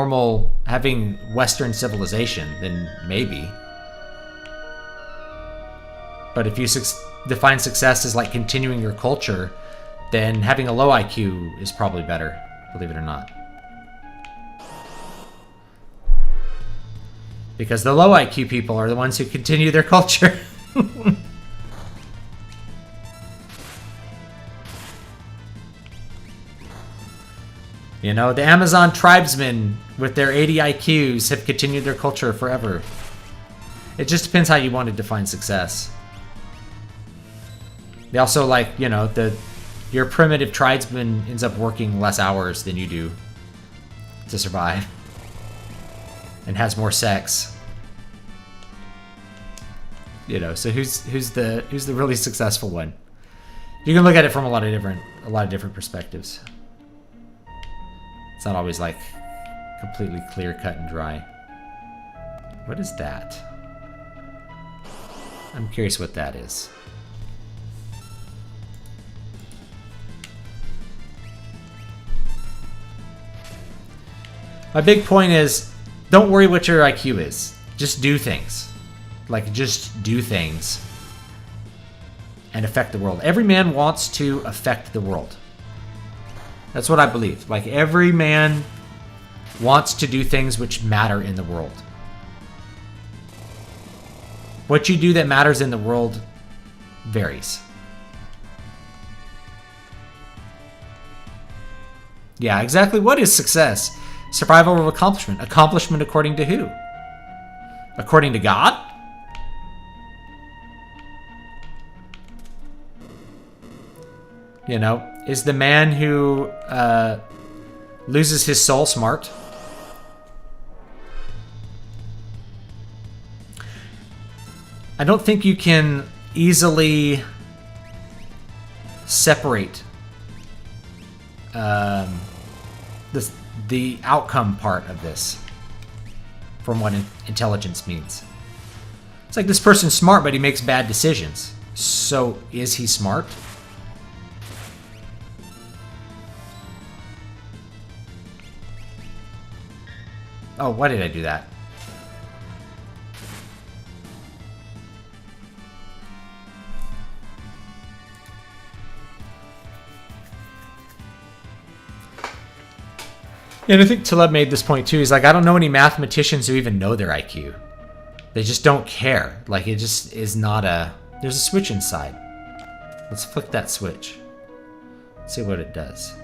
Speaker 1: Western civilization, then maybe. But if you define success as like continuing your culture, then having a low IQ is probably better, believe it or not. Because the low IQ people are the ones who continue their culture. You know, the Amazon tribesmen with their 80 IQs have continued their culture forever. It just depends how you want to define success. They also, like, you know, your primitive tribesman ends up working less hours than you do to survive. And has more sex. You know, so who's the really successful one? You can look at it from a lot of different perspectives. It's not always like completely clear cut and dry. What is that? I'm curious what that is. My big point is, don't worry what your IQ is. Just do things. Like, just do things and affect the world. Every man wants to affect the world. That's what I believe. Like, every man wants to do things which matter in the world. What you do that matters in the world varies. Yeah, exactly. What is success? Survival of accomplishment. Accomplishment according to who? According to God? You know, is the man who loses his soul smart? I don't think you can easily separate the outcome part of this from what intelligence means. It's like, this person's smart, but he makes bad decisions. So is he smart? Oh, why did I do that? And I think Taleb made this point too. He's like, I don't know any mathematicians who even know their IQ. They just don't care. Like, it just is not a... There's a switch inside. Let's flick that switch. See what it does.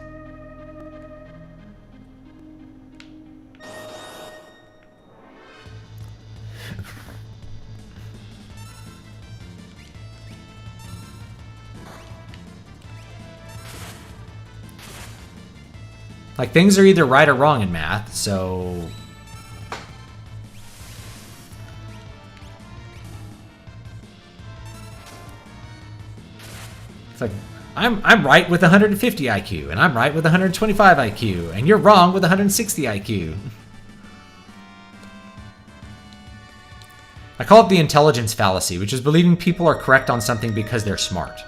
Speaker 1: Like, things are either right or wrong in math, so... like, I'm right with 150 IQ, and I'm right with 125 IQ, and you're wrong with 160 IQ. I call it the intelligence fallacy, which is believing people are correct on something because they're smart.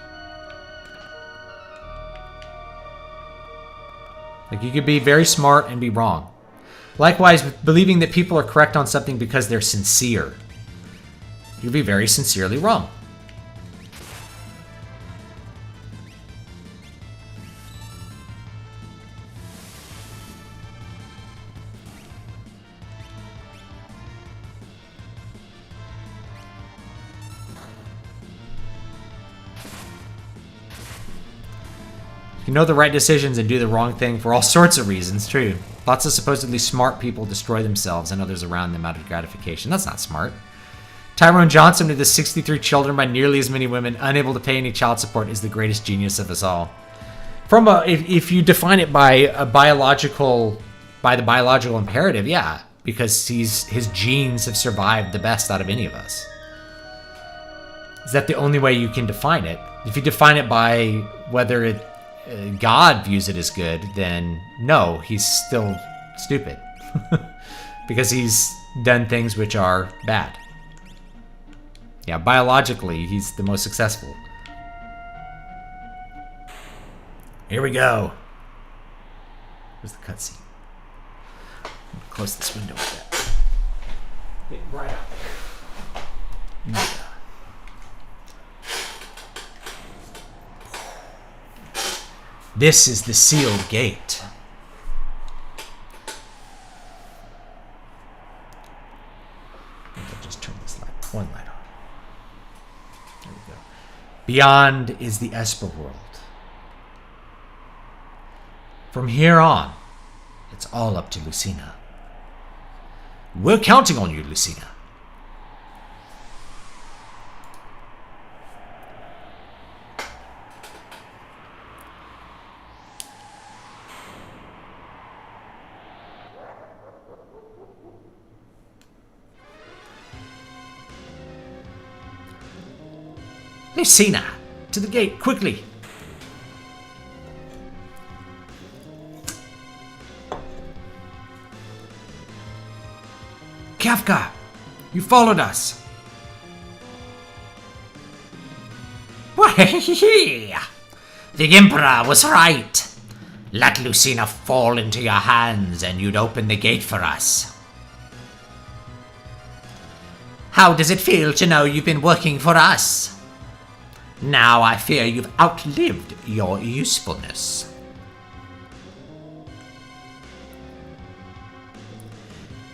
Speaker 1: Like, you could be very smart and be wrong. Likewise, believing that people are correct on something because they're sincere. You'd be very sincerely wrong. You know the right decisions and do the wrong thing for all sorts of reasons, true. Lots of supposedly smart people destroy themselves and others around them out of gratification. That's not smart. Tyrone Johnson, with his 63 children by nearly as many women, unable to pay any child support, is the greatest genius of us all. If you define it by the biological imperative, yeah, because his genes have survived the best out of any of us. Is that the only way you can define it? If you define it by whether God views it as good, then no, he's still stupid. Because he's done things which are bad. Yeah, biologically, he's the most successful. Here we go. Where's the cutscene? Close this window with that. Get right out there. Yeah. This is the sealed gate. I'll just turn this one light on. There we go. Beyond is the Esper world. From here on, it's all up to Lucina. We're counting on you, Lucina. Lucina, to the gate, quickly. Kafka, you followed us. The Emperor was right. Let Lucina fall into your hands and you'd open the gate for us. How does it feel to know you've been working for us? Now I fear you've outlived your usefulness.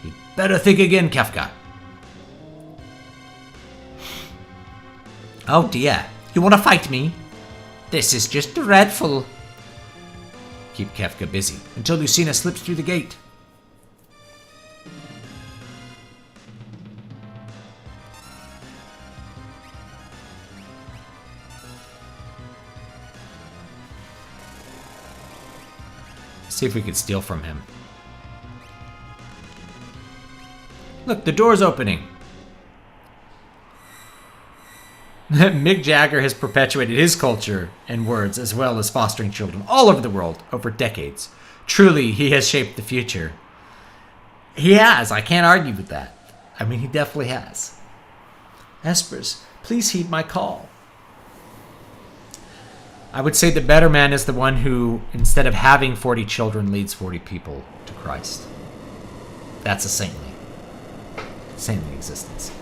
Speaker 1: You'd better think again, Kafka. Oh dear, you want to fight me? This is just dreadful. Keep Kafka busy until Lucina slips through the gate. See if we could steal from him. Look, the door's opening. Mick Jagger has perpetuated his culture and words as well as fostering children all over the world over decades. Truly, he has shaped the future. He has. I can't argue with that. I mean, he definitely has. Espers, please heed my call. I would say the better man is the one who, instead of having 40 children, leads 40 people to Christ. That's a saintly existence.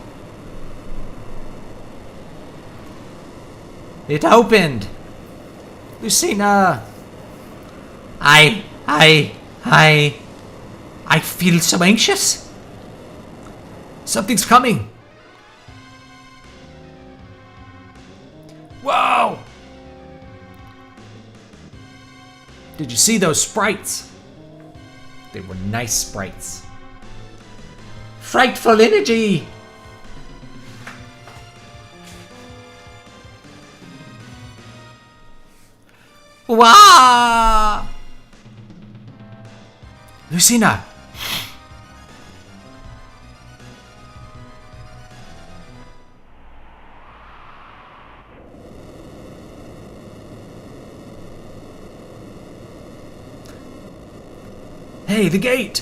Speaker 1: It opened! Lucina! I feel so anxious. Something's coming. Whoa! Did you see those sprites? They were nice sprites. Frightful energy! Wah! Lucina! Hey, the gate!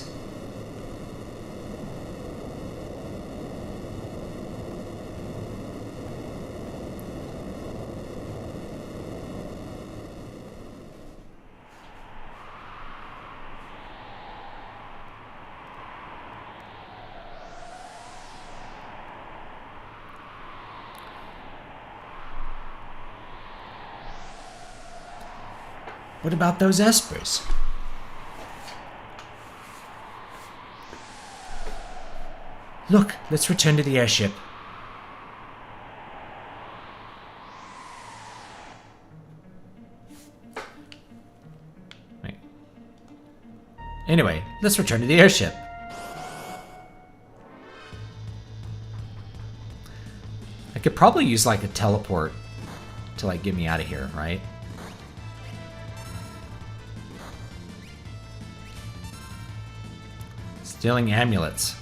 Speaker 1: What about those espers? Look, let's return to the airship. Wait. Anyway, let's return to the airship. I could probably use like a teleport to like get me out of here, right? Stealing amulets.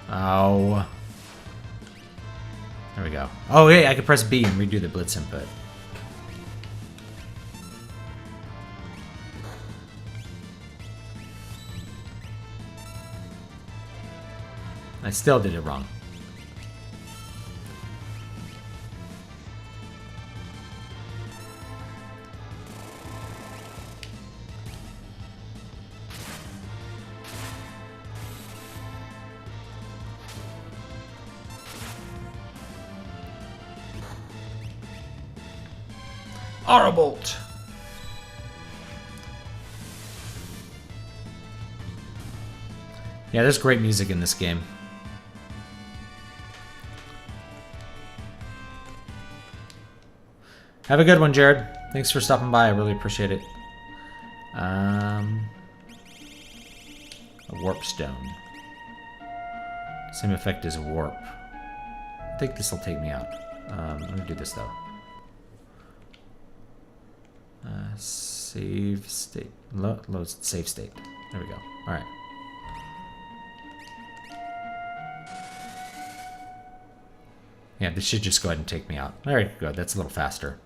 Speaker 1: Oh. There we go. Oh, yeah, I could press B and redo the blitz input. I still did it wrong. Arabolt. Yeah, there's great music in this game. Have a good one, Jared. Thanks for stopping by. I really appreciate it. A warp stone. Same effect as warp. I think this will take me out. I'm gonna do this though. Save state. Load save state. There we go. All right. Yeah, this should just go ahead and take me out. There you go. That's a little faster.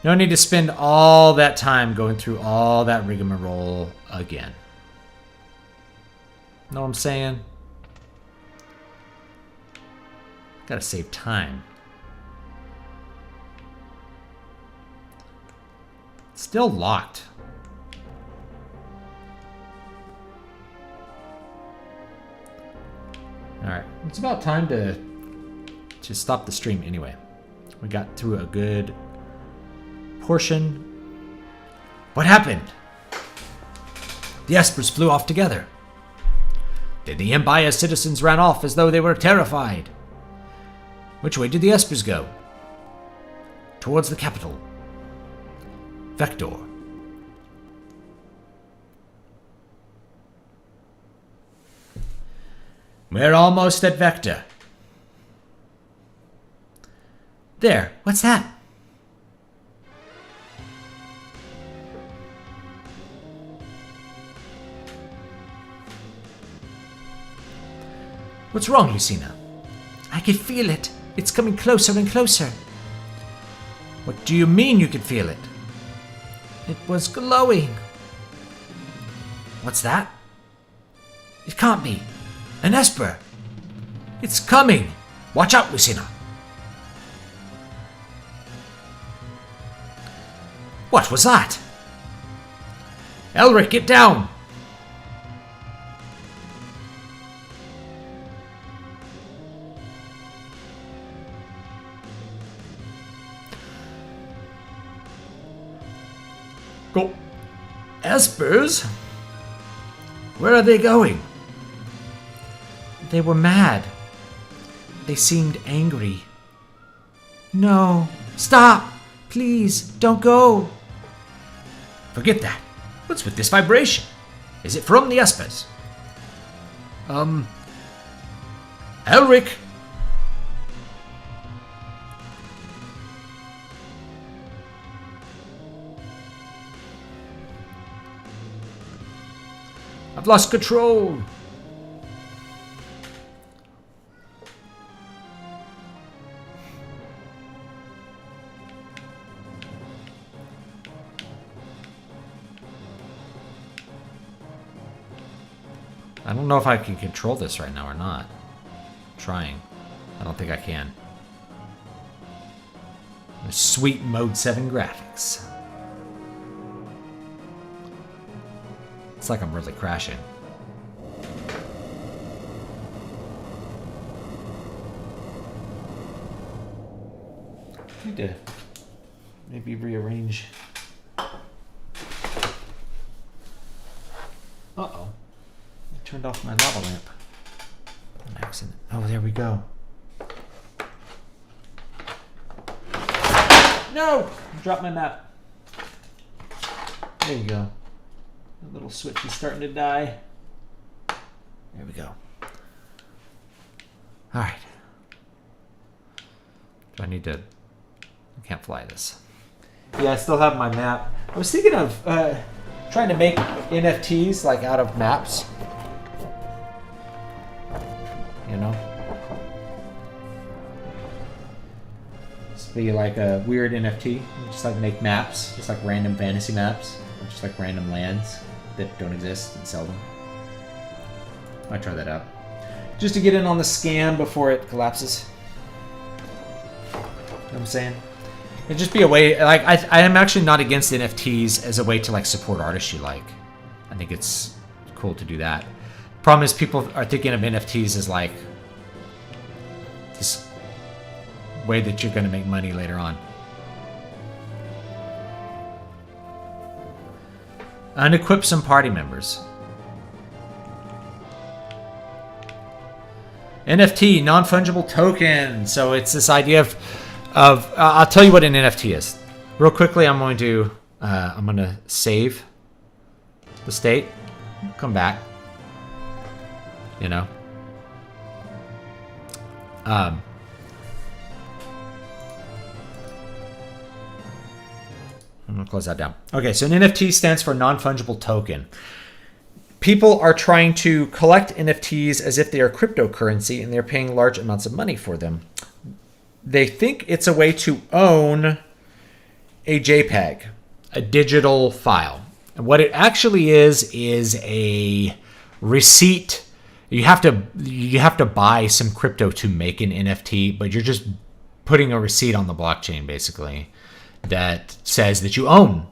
Speaker 1: No need to spend all that time going through all that rigmarole again. Know what I'm saying? Gotta save time. Still locked. Alright, it's about time to stop the stream anyway. We got through a good portion. What happened? The espers flew off together. Then the Empire citizens ran off as though they were terrified. Which way did the espers go? Towards the capital. Vector. We're almost at Vector. There, what's that? What's wrong, Lucina? I can feel it. It's coming closer and closer. What do you mean you can feel it? It was glowing. What's that? It can't be. An esper. It's coming. Watch out, Lucina. What was that? Elric, get down. Go. Espers? Where are they going? They were mad. They seemed angry. No. Stop! Please, don't go. Forget that. What's with this vibration? Is it from the espers? Elric! I've lost control. I don't know if I can control this right now or not. I'm trying. I don't think I can. Sweet Mode 7 graphics. It's like I'm really crashing. I need to maybe rearrange. Uh-oh. I turned off my lava lamp. An accident. Oh, there we go. No! I dropped my map. There you go. The little switch is starting to die. There we go. Alright. Do I need to... I can't fly this. Yeah, I still have my map. I was thinking of trying to make NFTs like out of maps. You know? Just be like a weird NFT. Just like make maps. Just like random fantasy maps. Or just like random lands that don't exist and sell them. Might try that out. Just to get in on the scam before it collapses. You know what I'm saying? It'd just be a way, like, I am actually not against NFTs as a way to, like, support artists you like. I think it's cool to do that. Problem is people are thinking of NFTs as, like, this way that you're going to make money later on. Unequip some party members. NFT, non-fungible token. So it's this idea of I'll tell you what an NFT is. Real quickly, I'm going to save the state, come back, you know. I'm going to close that down. Okay, so an NFT stands for non-fungible token. People are trying to collect NFTs as if they are cryptocurrency, and they're paying large amounts of money for them. They think it's a way to own a JPEG, a digital file. And what it actually is a receipt. You have to buy some crypto to make an NFT, but you're just putting a receipt on the blockchain basically that says that you own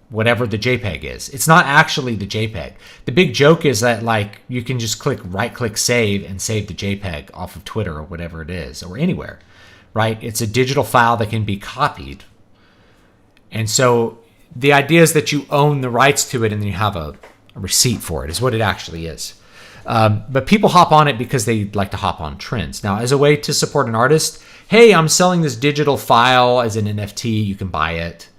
Speaker 1: whatever the JPEG is. It's not actually the JPEG. The big joke is that, like, you can just right click save and save the JPEG off of Twitter or whatever it is, or anywhere. Right? It's a digital file that can be copied. And so the idea is that you own the rights to it and then you have a receipt for it, is what it actually is. But people hop on it because they like to hop on trends. Now, as a way to support an artist, hey, I'm selling this digital file as an NFT. You can buy it.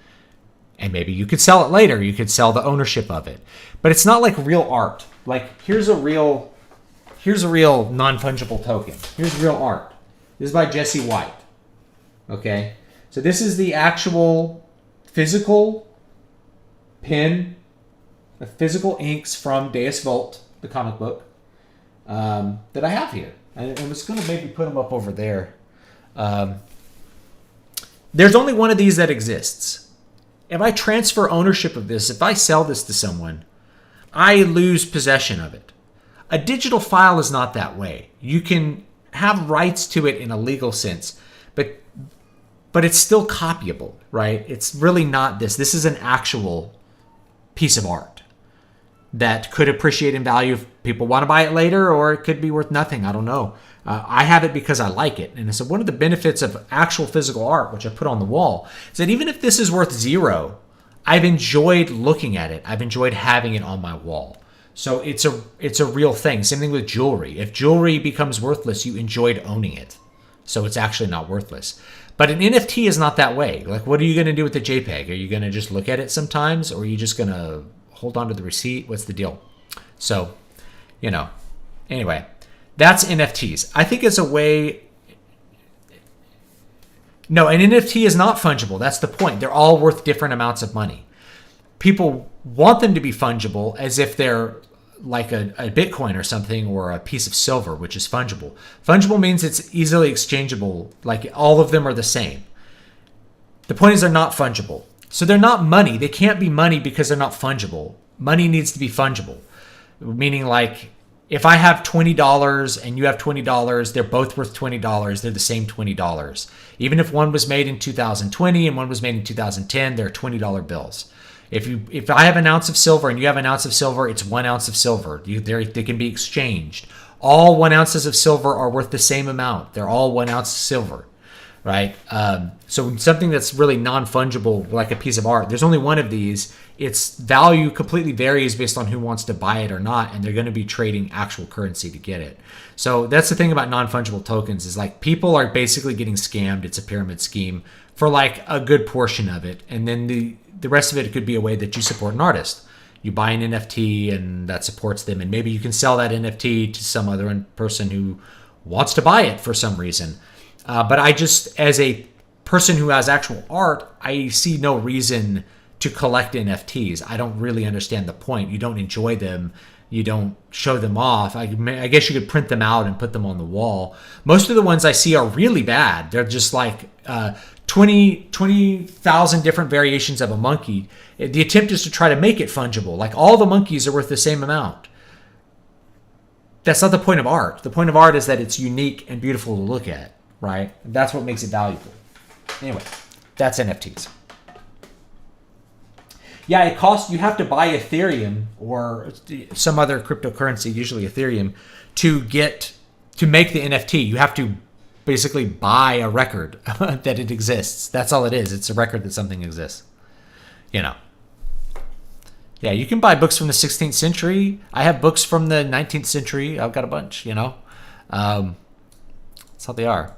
Speaker 1: And maybe you could sell it later. You could sell the ownership of it. But it's not like real art. Like, here's a real non-fungible token. Here's real art. This is by Jesse White. Okay, so this is the actual physical pen, the physical inks from Deus Vult, the comic book, that I have here. And I was going to maybe put them up over there. There's only one of these that exists. If I transfer ownership of this, if I sell this to someone, I lose possession of it. A digital file is not that way. You can have rights to it in a legal sense, but it's still copyable, right? It's really not this. This is an actual piece of art that could appreciate in value if people want to buy it later, or it could be worth nothing. I don't know. I have it because I like it. And so one of the benefits of actual physical art, which I put on the wall, is that even if this is worth zero, I've enjoyed looking at it. I've enjoyed having it on my wall. So it's a real thing. Same thing with jewelry. If jewelry becomes worthless, you enjoyed owning it. So it's actually not worthless. But an NFT is not that way. Like, what are you going to do with the JPEG? Are you going to just look at it sometimes? Or are you just going to hold on to the receipt? What's the deal? So, you know, anyway, that's NFTs. I think it's a way... No, an NFT is not fungible. That's the point. They're all worth different amounts of money. People want them to be fungible as if they're like a Bitcoin or something, or a piece of silver, which is fungible. Fungible means it's easily exchangeable, like all of them are the same. The point is they're not fungible. So they're not money. They can't be money because they're not fungible. Money needs to be fungible, meaning like if I have $20 and you have $20, they're both worth $20. They're the same $20. Even if one was made in 2020 and one was made in 2010, they're $20 bills. If I have an ounce of silver and you have an ounce of silver, it's 1 ounce of silver. They can be exchanged. All 1 ounces of silver are worth the same amount. They're all 1 ounce of silver, right? So something that's really non-fungible, like a piece of art, there's only one of these. Its value completely varies based on who wants to buy it or not, and they're going to be trading actual currency to get it. So that's the thing about non-fungible tokens is like people are basically getting scammed. It's a pyramid scheme for like a good portion of it, and then the rest of it could be a way that you support an artist. You buy an NFT and that supports them, and maybe you can sell that NFT to some other person who wants to buy it for some reason. But I just, as a person who has actual art, I see no reason to collect NFTs. I don't really understand the point. You don't enjoy them. You don't show them off. I guess you could print them out and put them on the wall. Most of the ones I see are really bad. They're just like 20,000 different variations of a monkey. The attempt is to try to make it fungible. Like all the monkeys are worth the same amount. That's not the point of art. The point of art is that it's unique and beautiful to look at, right? That's what makes it valuable. Anyway, that's NFTs. Yeah, it costs, you have to buy Ethereum or some other cryptocurrency, usually Ethereum, to make the NFT. You have to basically buy a record that it exists. That's all it is. It's a record that something exists. You know. Yeah, you can buy books from the 16th century. I have books from the 19th century. I've got a bunch, you know. That's how they are.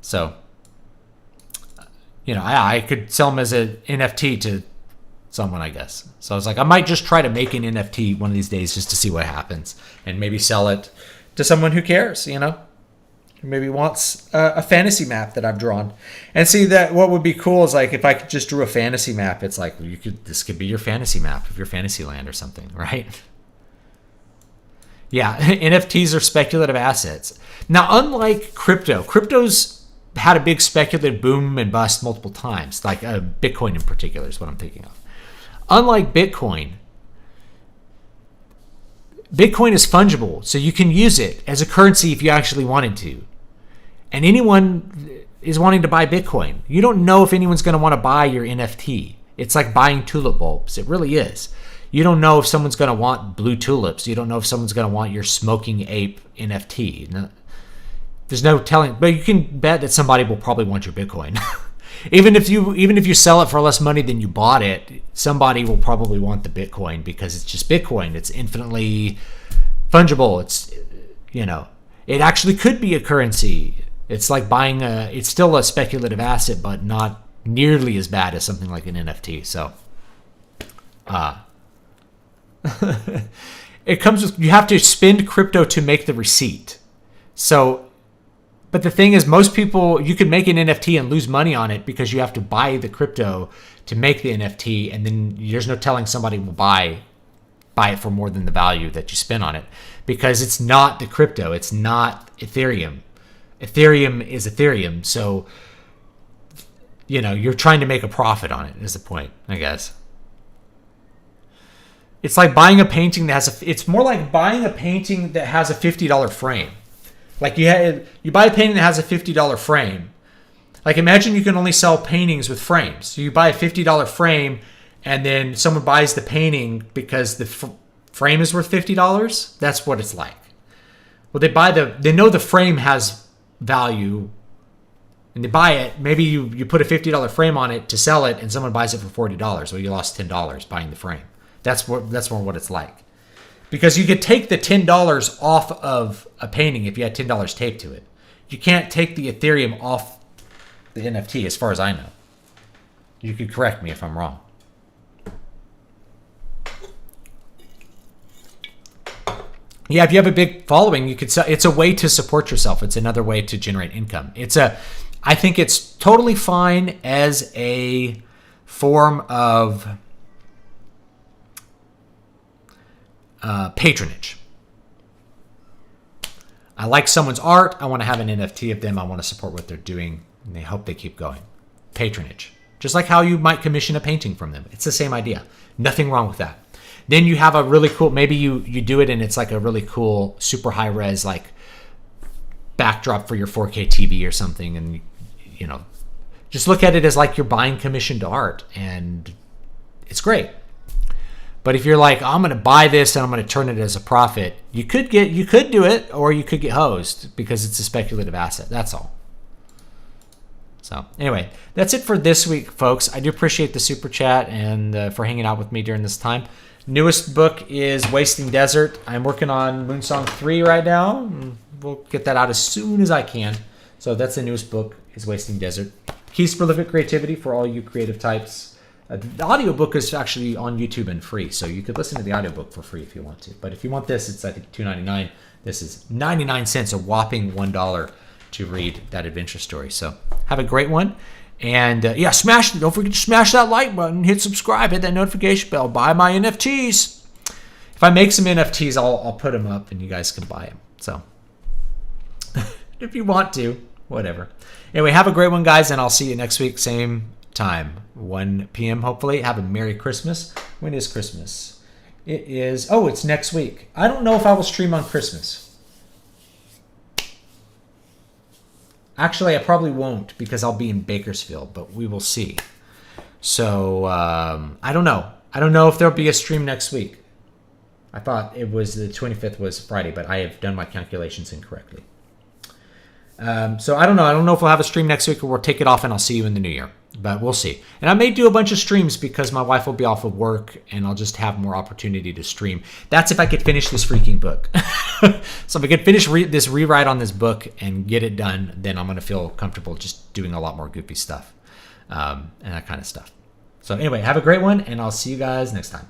Speaker 1: So, you know, I could sell them as an NFT to someone, I guess. So I was like, I might just try to make an NFT one of these days just to see what happens and maybe sell it to someone who cares, you know, who maybe wants a fantasy map that I've drawn. And see that what would be cool is like if I could just drew a fantasy map, it's like this could be your fantasy map of your fantasy land or something, right? Yeah, NFTs are speculative assets. Now, unlike crypto's had a big speculative boom and bust multiple times, like Bitcoin in particular is what I'm thinking of. Unlike Bitcoin is fungible, so you can use it as a currency if you actually wanted to. And anyone is wanting to buy Bitcoin. You don't know if anyone's going to want to buy your NFT. It's like buying tulip bulbs. It really is. You don't know if someone's going to want blue tulips. You don't know if someone's going to want your smoking ape NFT. There's no telling, but you can bet that somebody will probably want your Bitcoin. Even if you sell it for less money than you bought it, somebody will probably want the Bitcoin because it's just Bitcoin. It's infinitely fungible. It's, you know, it actually could be a currency. It's like buying it's still a speculative asset, but not nearly as bad as something like an NFT. So, it comes with, you have to spend crypto to make the receipt. So, but the thing is, most people, you can make an NFT and lose money on it because you have to buy the crypto to make the NFT, and then there's no telling somebody will buy it for more than the value that you spend on it because it's not the crypto. It's not Ethereum. Ethereum is Ethereum. So, you know, you're trying to make a profit on it is the point, I guess. It's like buying a painting it's more like buying a painting that has a $50 frame. Like you buy a painting that has a $50 frame. Like imagine you can only sell paintings with frames. So you buy a $50 frame and then someone buys the painting because the frame is worth $50. That's what it's like. Well, they know the frame has value and they buy it. Maybe you put a $50 frame on it to sell it and someone buys it for $40. Well, you lost $10 buying the frame. That's more what it's like. Because you could take the $10 off of a painting if you had $10 taped to it. You can't take the Ethereum off the NFT as far as I know. You could correct me if I'm wrong. Yeah, if you have a big following, you could sell. It's a way to support yourself. It's another way to generate income. I think it's totally fine as a form of patronage. I like someone's art. I want to have an NFT of them. I want to support what they're doing, and I hope they keep going. Patronage. Just like how you might commission a painting from them. It's the same idea. Nothing wrong with that. Then you have a really cool, maybe you do it and it's like a really cool, super high res, like backdrop for your 4K TV or something. And, you know, just look at it as like you're buying commissioned art, and it's great. But if you're like, oh, I'm going to buy this and I'm going to turn it as a profit, you could do it, or you could get hosed because it's a speculative asset. That's all. So anyway, that's it for this week, folks. I do appreciate the super chat and for hanging out with me during this time. Newest book is Wasting Desert. I'm working on Moonsong 3 right now. We'll get that out as soon as I can. So that's the newest book, is Wasting Desert. Keys to Prolific Creativity for all you creative types. The audiobook is actually on YouTube and free, so you could listen to the audiobook for free if you want to. But if you want this, it's I think $2.99. This is 99 cents, a whopping $1 to read that adventure story. So have a great one. And don't forget to smash that like button, hit subscribe, hit that notification bell, buy my NFTs. If I make some NFTs, I'll put them up and you guys can buy them. So if you want to, whatever. Anyway, have a great one, guys, and I'll see you next week, same time, 1 p.m. hopefully. Have a Merry Christmas. When is Christmas? It's next week. I don't know if I will stream on Christmas. Actually, I probably won't because I'll be in Bakersfield, but we will see. So, I don't know. I don't know if there'll be a stream next week. I thought it was the 25th was Friday, but I have done my calculations incorrectly. So I don't know. I don't know if we'll have a stream next week or we'll take it off and I'll see you in the new year. But we'll see. And I may do a bunch of streams because my wife will be off of work and I'll just have more opportunity to stream. That's if I could finish this freaking book. So if I could finish this rewrite on this book and get it done, then I'm going to feel comfortable just doing a lot more goofy stuff and that kind of stuff. So anyway, have a great one and I'll see you guys next time.